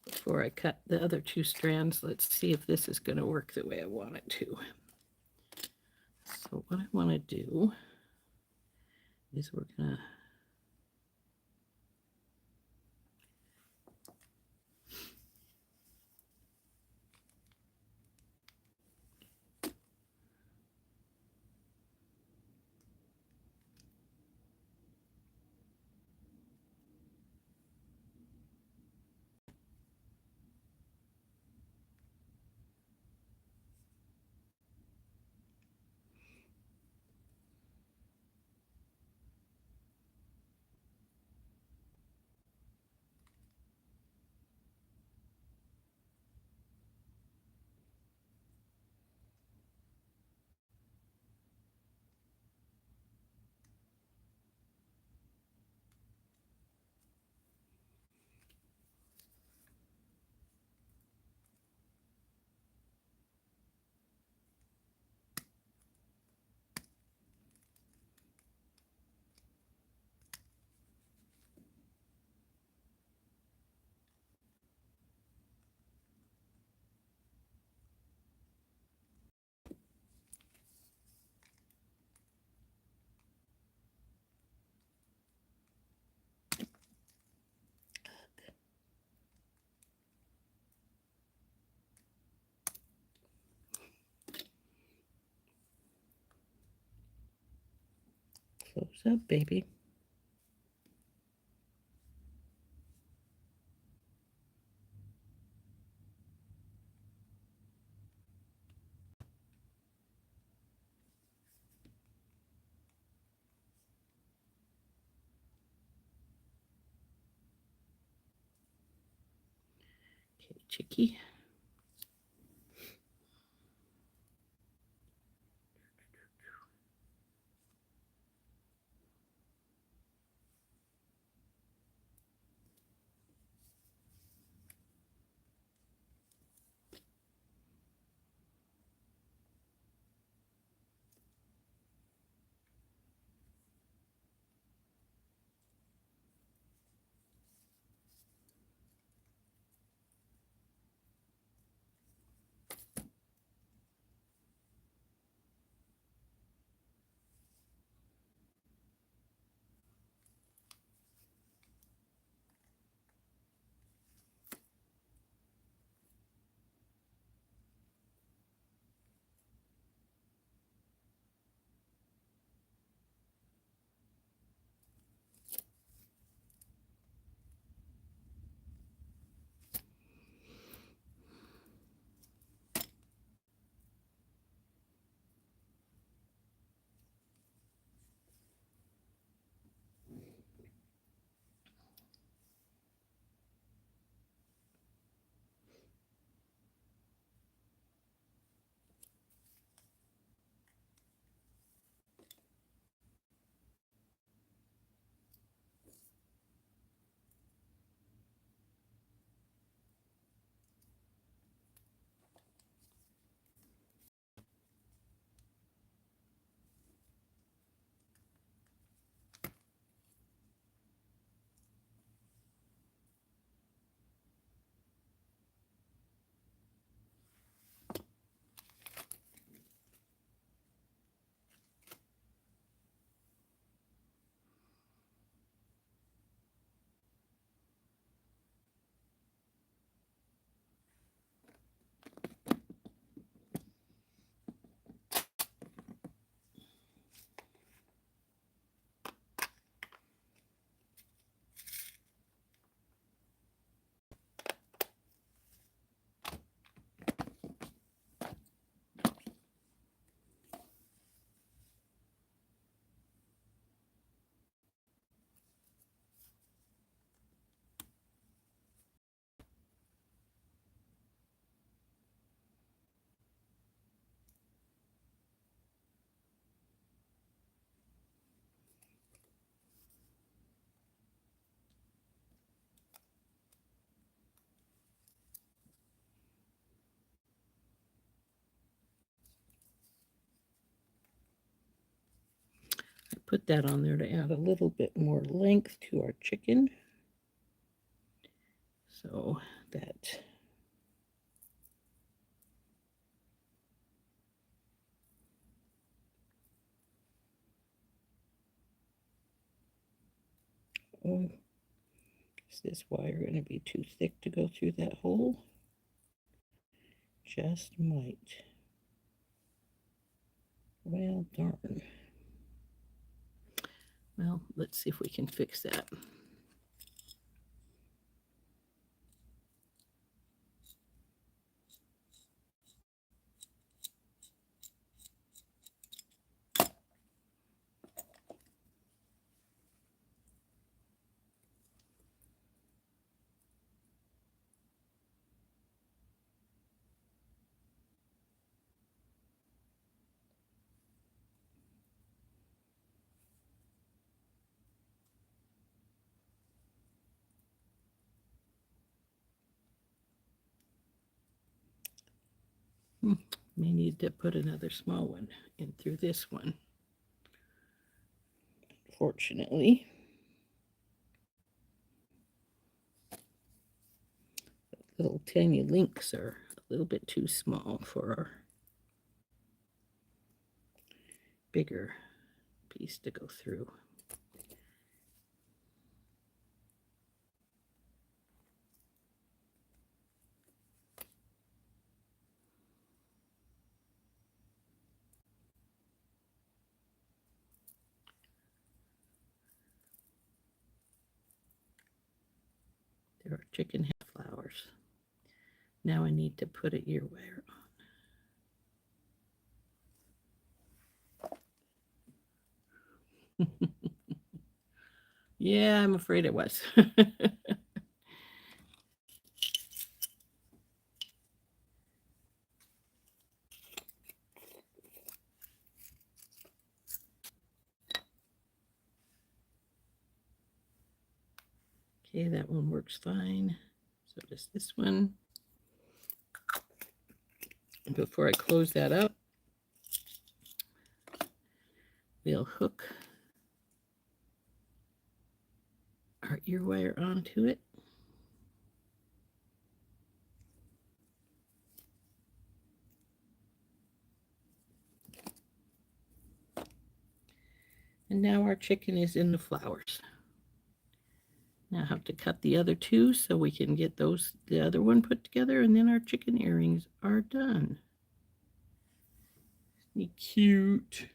A: Before I cut the other two strands, let's see if this is going to work the way I want it to. So what I want to do is we're going to Close up, baby. Okay, Chicky. Put that on there to add a little bit more length to our chicken. So that is this wire going to be too thick to go through that hole? Just might. Well, darn. Well, let's see if we can fix that. May need to put another small one in through this one. Fortunately, little tiny links are a little bit too small for our bigger piece to go through. So our chicken has flowers. Now I need to put a ear wire on. Yeah, I'm afraid it was. Okay, that one works fine. So does this one. Before I close that up, we'll hook our ear wire onto it. And now our chicken is in the flowers. Now I have to cut the other two so we can get the other one put together, and then our chicken earrings are done. Isn't he cute?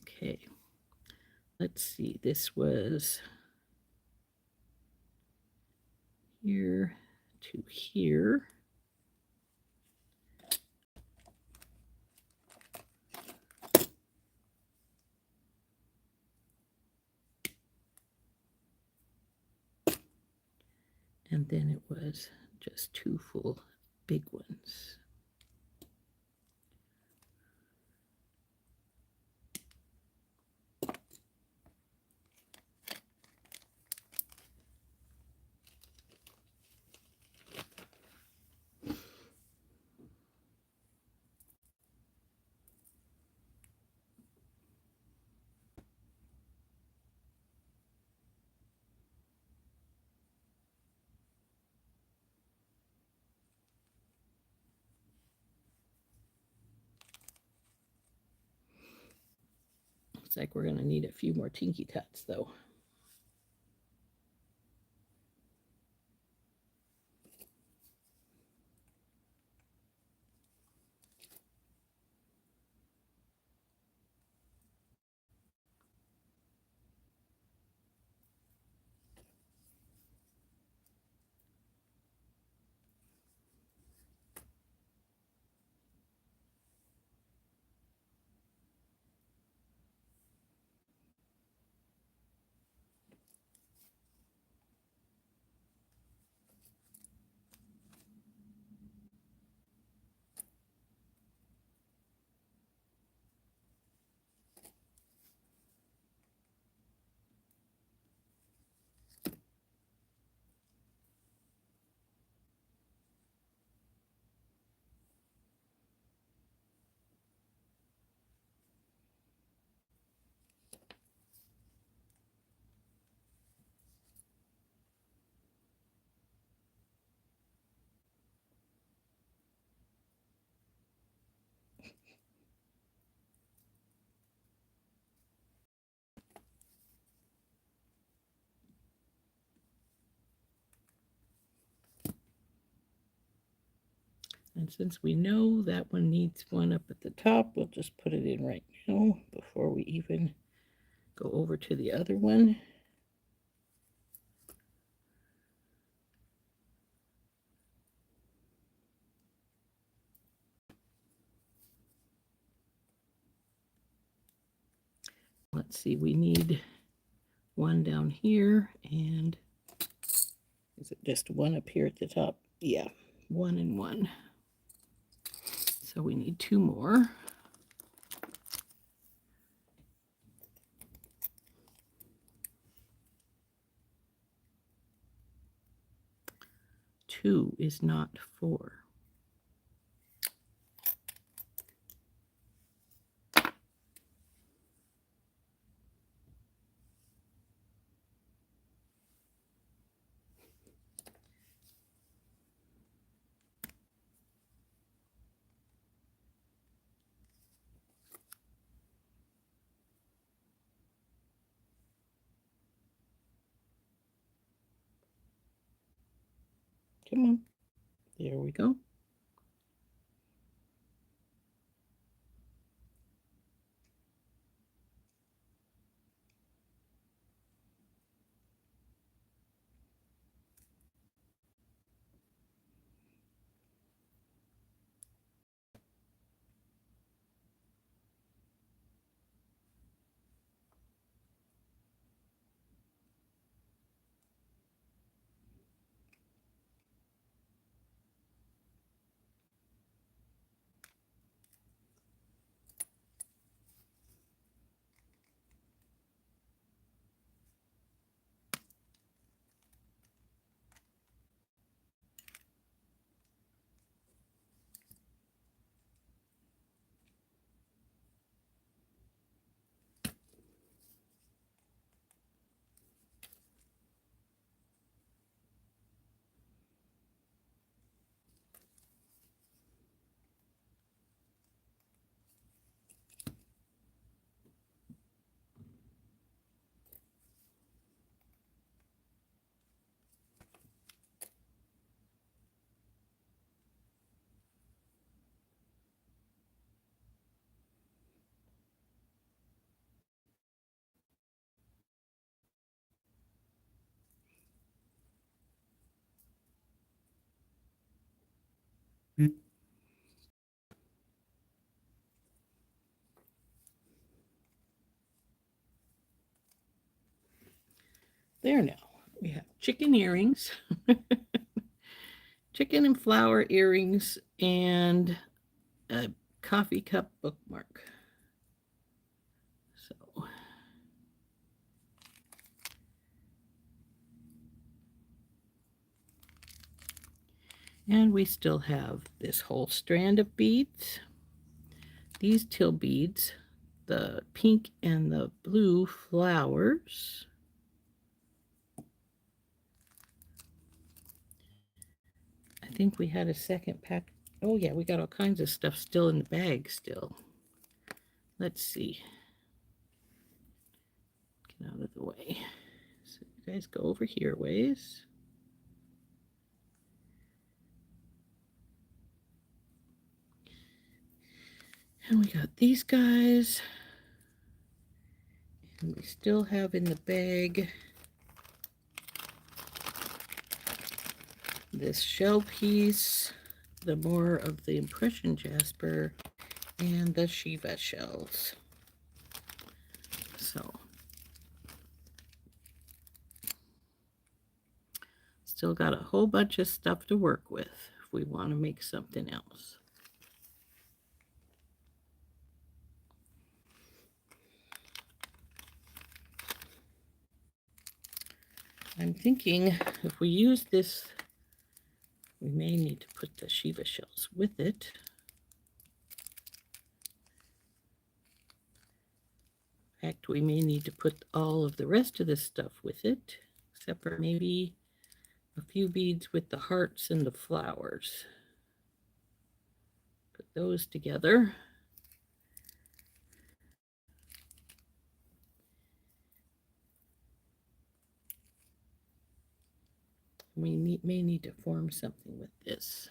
A: Okay, let's see, this was here to here. And then it was just two full big ones. Looks like we're going to need a few more Tinky Tots, though. And since we know that one needs one up at the top, we'll just put it in right now before we even go over to the other one. Let's see, we need one down here, and is it just one up here at the top? Yeah, one and one. So we need two more. Two is not four. Come on. There we go. There now. We have chicken earrings, chicken and flower earrings, and a coffee cup bookmark. So, and we still have this whole strand of beads. These teal beads, the pink and the blue flowers. I think we had a second pack. Oh yeah, we got all kinds of stuff still in the bag still. Let's see. Get out of the way. So you guys go over here ways. And we got these guys. And we still have in the bag this shell piece, the more of the impression jasper, and the Shiva shells. So, still got a whole bunch of stuff to work with if we want to make something else. I'm thinking if we use this, we may need to put the Shiva shells with it. In fact, we may need to put all of the rest of this stuff with it, except for maybe a few beads with the hearts and the flowers. Put those together. We may need to form something with this.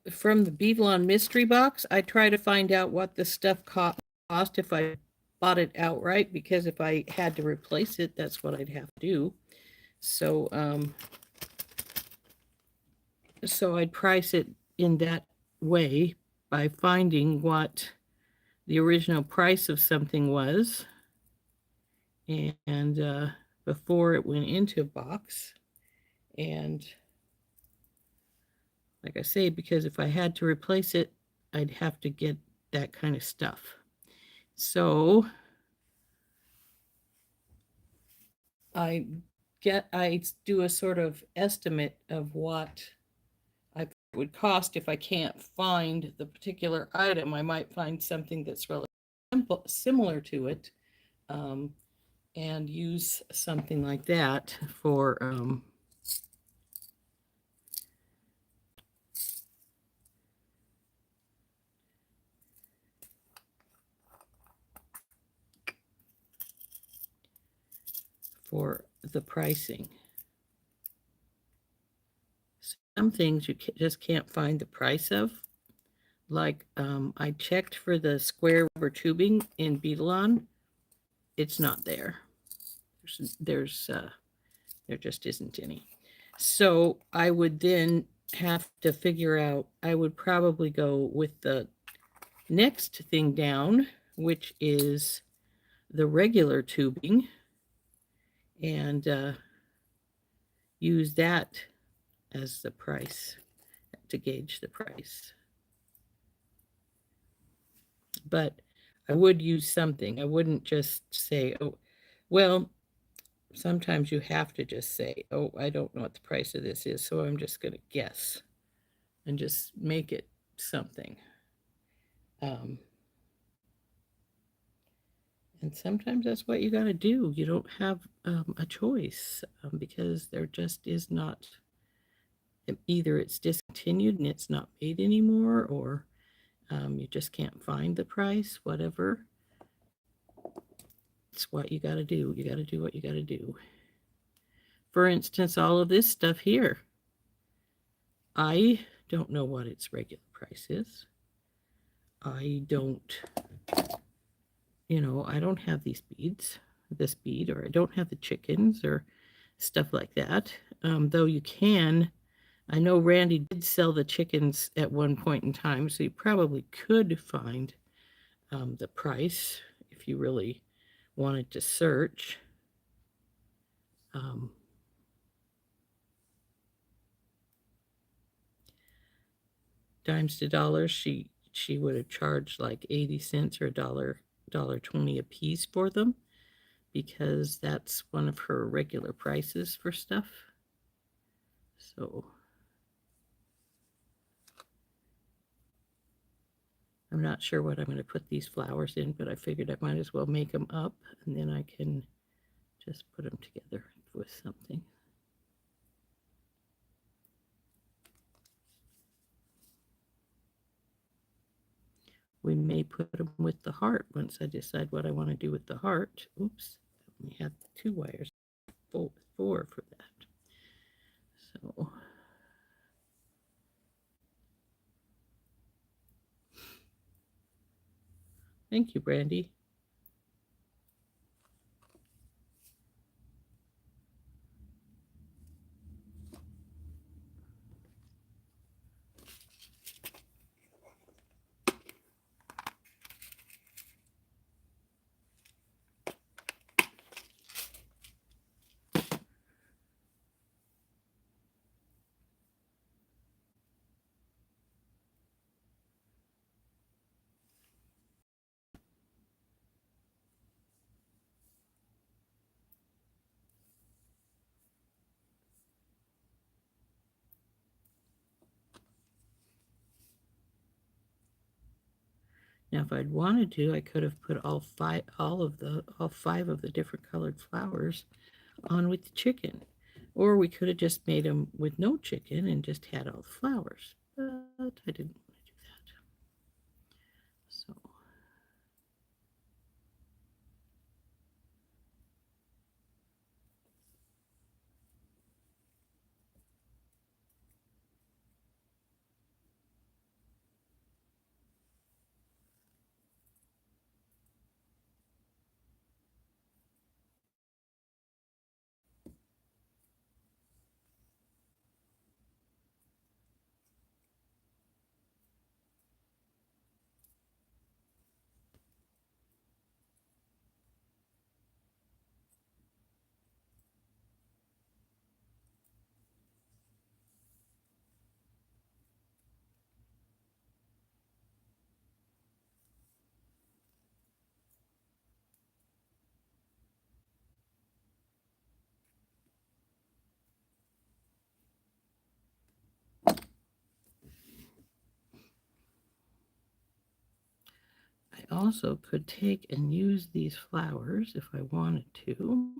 A: From the Beadalon mystery box, I try to find out what the stuff cost if I bought it outright, because if I had to replace it, that's what I'd have to do. So, so I'd price it in that way by finding what the original price of something was, and before it went into a box. And like I say, because if I had to replace it, I'd have to get that kind of stuff. So I do a sort of estimate of what it would cost if I can't find the particular item. I might find something that's relatively similar to it, and use something like that for for the pricing. Some things you just can't find the price of. Like I checked for the square rubber tubing in Beadalon. It's not there. There just isn't any. So I would then have to figure out, I would probably go with the next thing down, which is the regular tubing, and use that as the price to gauge the price. But I would use something. I wouldn't just say, oh, well, sometimes you have to just say, oh, I don't know what the price of this is, so I'm just going to guess and just make it something. And sometimes that's what you got to do. You don't have a choice because there just is not, either it's discontinued and it's not made anymore, or you just can't find the price, whatever. It's what you got to do. You got to do what you got to do. For instance, all of this stuff here, I don't know what its regular price is. I don't, I don't have these beads, this bead, or I don't have the chickens or stuff like that. Though you can, I know Randy did sell the chickens at one point in time, so you probably could find the price if you really wanted to search. Dimes to dollars, she would have charged like 80 cents or $1.20 a piece for them, because that's one of her regular prices for stuff. So I'm not sure what I'm going to put these flowers in, but I figured I might as well make them up, and then I can just put them together with something. We may put them with the heart once I decide what I want to do with the heart. Oops, I only had 2 wires, 4 for that. So thank you, Brandy. Now, if I'd wanted to, I could have put all 5 of the different colored flowers on with the chicken, or we could have just made them with no chicken and just had all the flowers. But I didn't want to do that. So I also could take and use these flowers if I wanted to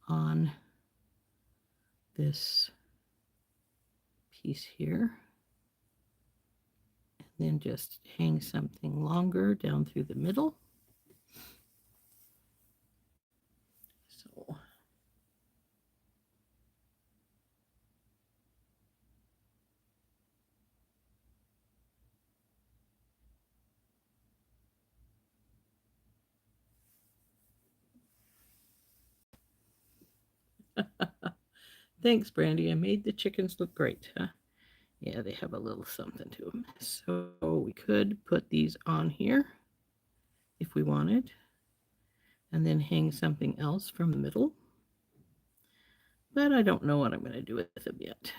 A: on this piece here, and then just hang something longer down through the middle. So Thanks, Brandy. I made the chickens look great, huh? Yeah, they have a little something to them. So we could put these on here if we wanted, and then hang something else from the middle. But I don't know what I'm going to do with them yet.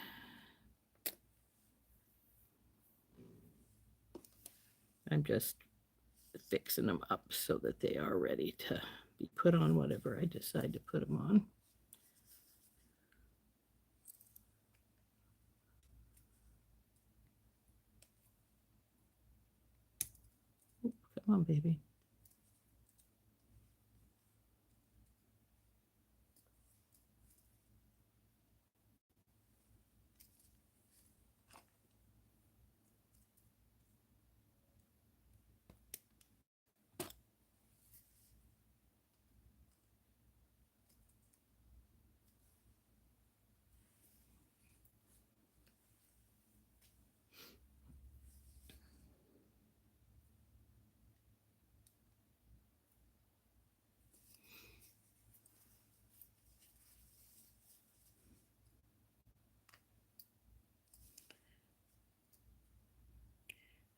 A: I'm just fixing them up so that they are ready to be put on whatever I decide to put them on. Come on, baby.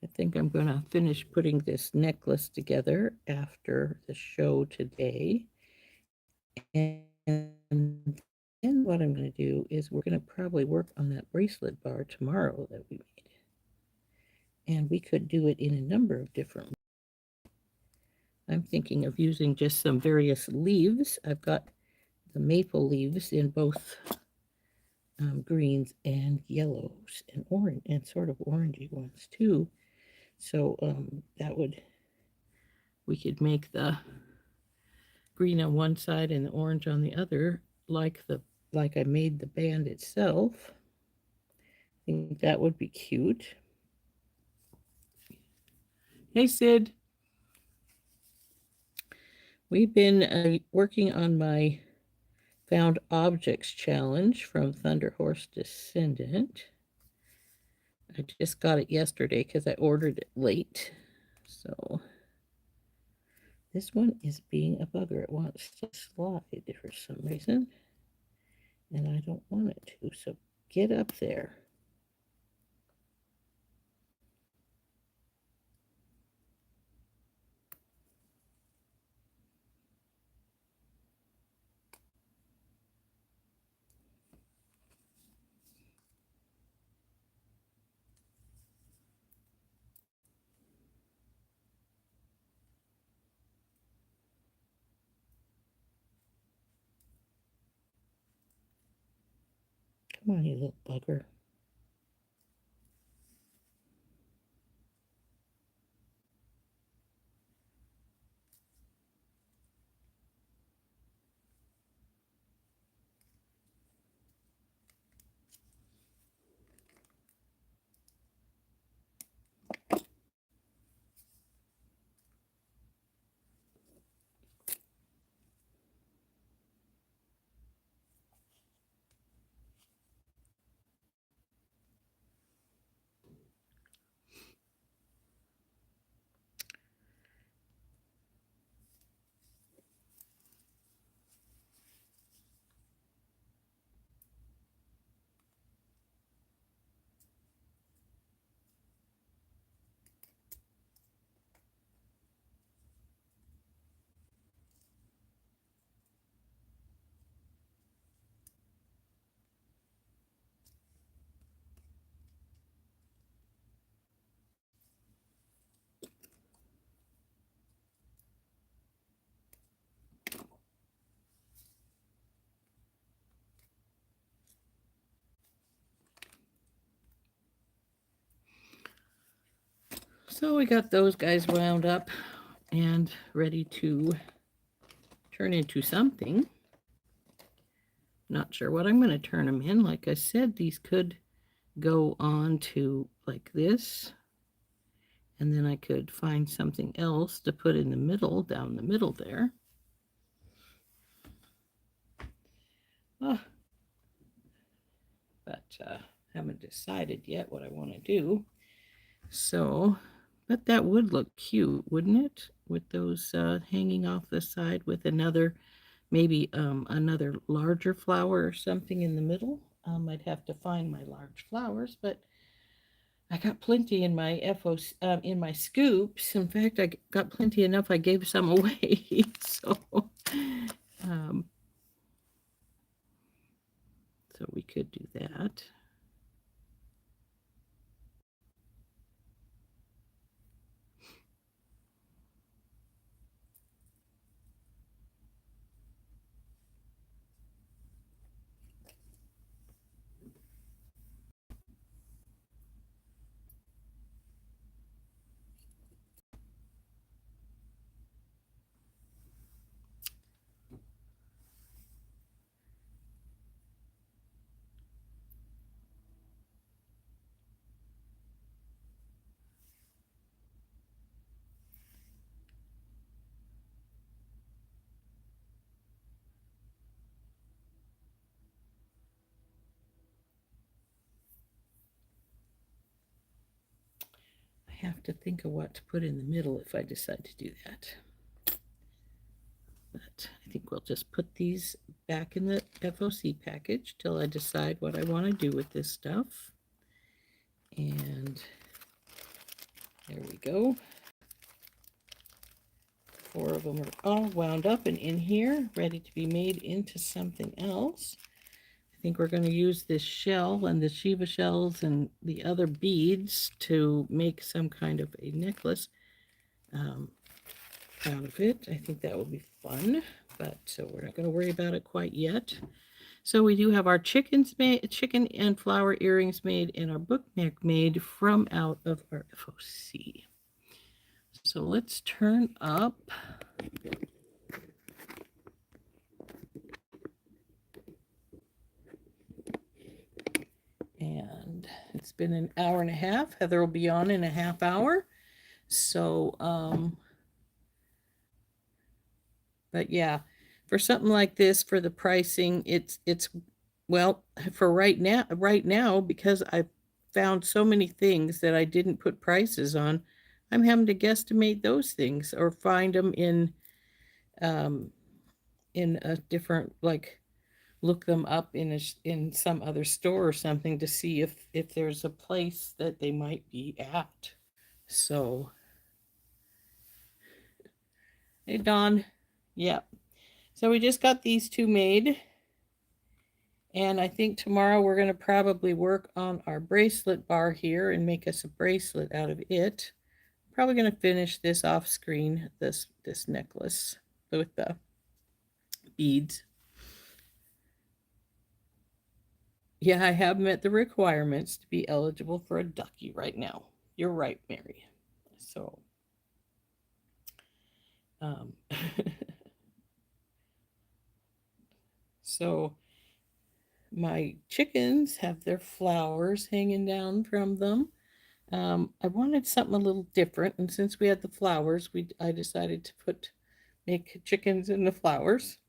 A: I think I'm going to finish putting this necklace together after the show today. And then what I'm going to do is we're going to probably work on that bracelet bar tomorrow that we made. And we could do it in a number of different. I'm thinking of using just some various leaves. I've got the maple leaves in both greens and yellows and orange and sort of orangey ones too. So that would, we could make the green on one side and the orange on the other, like I made the band itself. I think that would be cute. Hey, Sid. We've been working on my Found Objects challenge from Thunder Horse Descendant. I just got it yesterday because I ordered it late. So this one is being a bugger. It wants to slide for some reason. And I don't want it to. So get up there. Come on, you little bugger. So we got those guys wound up and ready to turn into something. Not sure what I'm going to turn them in. Like I said, these could go on to like this. And then I could find something else to put in the middle, down the middle there. Oh, but haven't decided yet what I want to do. So, but that would look cute, wouldn't it? With those hanging off the side with another maybe another larger flower or something in the middle. I'd have to find my large flowers, but I got plenty in my FOC, in my scoops. In fact, I got plenty enough. I gave some away. So, um, so we could do that. I have to think of what to put in the middle if I decide to do that. But I think we'll just put these back in the FOC package till I decide what I want to do with this stuff. And there we go. 4 of them are all wound up and in here, ready to be made into something else. I think we're going to use this shell and the Shiva shells and the other beads to make some kind of a necklace out of it. I think that will be fun, but so we're not going to worry about it quite yet. So we do have our chicken and flower earrings made and our bookmark made from out of our FOC. So let's turn up. And it's been an hour and a half. Heather will be on in a half hour. So, but yeah, for something like this, for the pricing, it's well, for right now, because I've found so many things that I didn't put prices on, I'm having to guesstimate those things or find them in a different, like, look them up in some other store or something to see if there's a place that they might be at. So, hey Dawn, yeah. So we just got these two made, and I think tomorrow we're going to probably work on our bracelet bar here and make us a bracelet out of it. Probably going to finish this off screen, this necklace with the beads. Yeah, I have met the requirements to be eligible for a ducky right now. You're right, Mary. So, so my chickens have their flowers hanging down from them. I wanted something a little different, and since we had the flowers, I decided to make chickens in the flowers.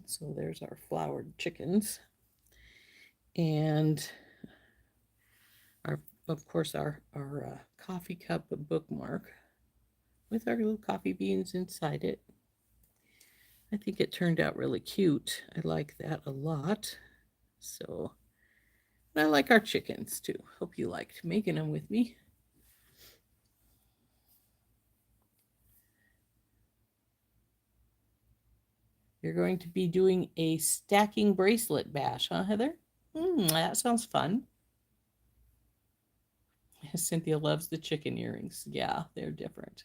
A: So there's our flowered chickens, and of course our coffee cup bookmark with our little coffee beans inside it. I think it turned out really cute. I like that a lot. So, I like our chickens too. Hope you liked making them with me. You're going to be doing a stacking bracelet bash, huh, Heather? That sounds fun. Cynthia loves the chicken earrings. Yeah, they're different.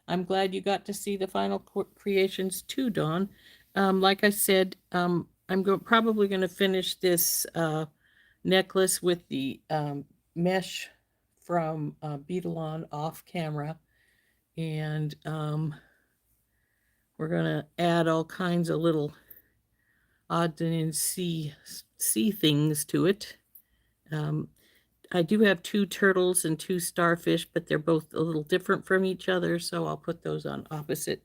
A: I'm glad you got to see the final creations too, Dawn. Like I said, I'm probably going to finish this necklace with the mesh from Beadalon off camera. And we're going to add all kinds of little odds and ends sea things to it. I do have 2 turtles and 2 starfish, but they're both a little different from each other, so I'll put those on opposite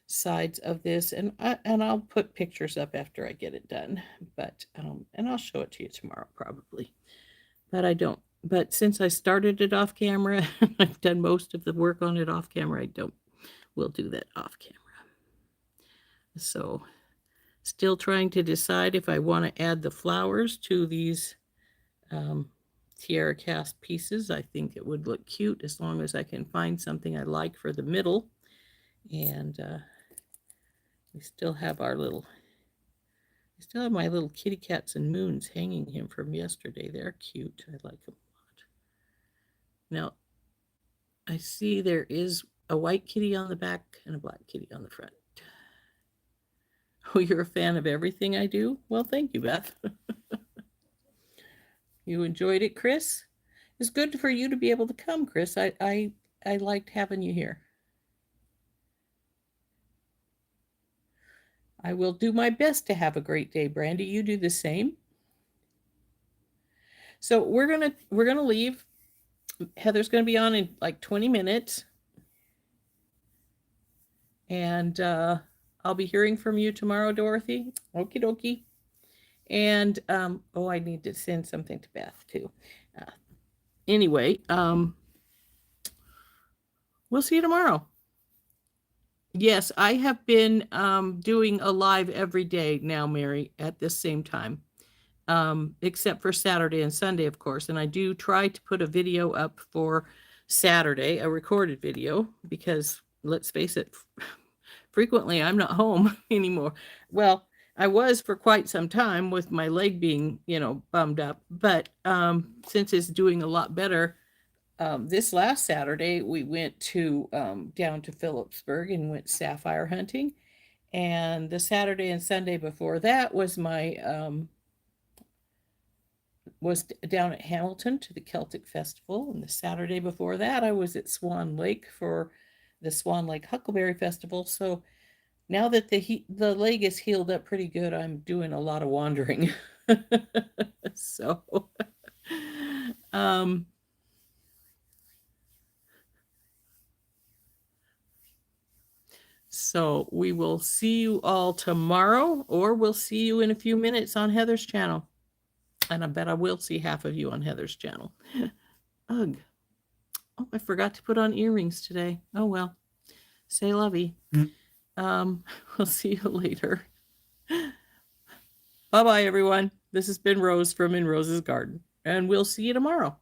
A: sides of this, and I'll put pictures up after I get it done. But and I'll show it to you tomorrow probably. But since I started it off camera, I've done most of the work on it off camera. I don't we'll do that off camera. So still trying to decide if I want to add the flowers to these tiara cast pieces. I think it would look cute as long as I can find something I like for the middle. And we still have my little kitty cats and moons hanging him from yesterday. They're cute. I like them a lot. Now, I see there is a white kitty on the back and a black kitty on the front. Oh, you're a fan of everything I do? Well, thank you, Beth. You enjoyed it, Chris? It's good for you to be able to come, Chris. I liked having you here. I will do my best to have a great day, Brandy. You do the same. So we're gonna leave. Heather's gonna be on in like 20 minutes. And I'll be hearing from you tomorrow, Dorothy. Okie dokie. And oh, I need to send something to Beth too. Anyway, we'll see you tomorrow. Yes, I have been doing a live every day now, Mary, at this same time, except for Saturday and Sunday, of course. And I do try to put a video up for Saturday, a recorded video, because let's face it, frequently I'm not home anymore. Well, I was for quite some time with my leg being, bummed up. But since it's doing a lot better, this last Saturday, we went to down to Phillipsburg and went sapphire hunting. And the Saturday and Sunday before that was was down at Hamilton to the Celtic Festival. And the Saturday before that, I was at Swan Lake for the Swan Lake Huckleberry Festival. So now that the leg is healed up pretty good, I'm doing a lot of wandering. So, so we will see you all tomorrow, or we'll see you in a few minutes on Heather's channel. And I bet I will see half of you on Heather's channel. Ugh. Oh, I forgot to put on earrings today. Oh, well. Say lovey. We'll see you later. Bye-bye, everyone. This has been Rose from In Rose's Garden, and we'll see you tomorrow.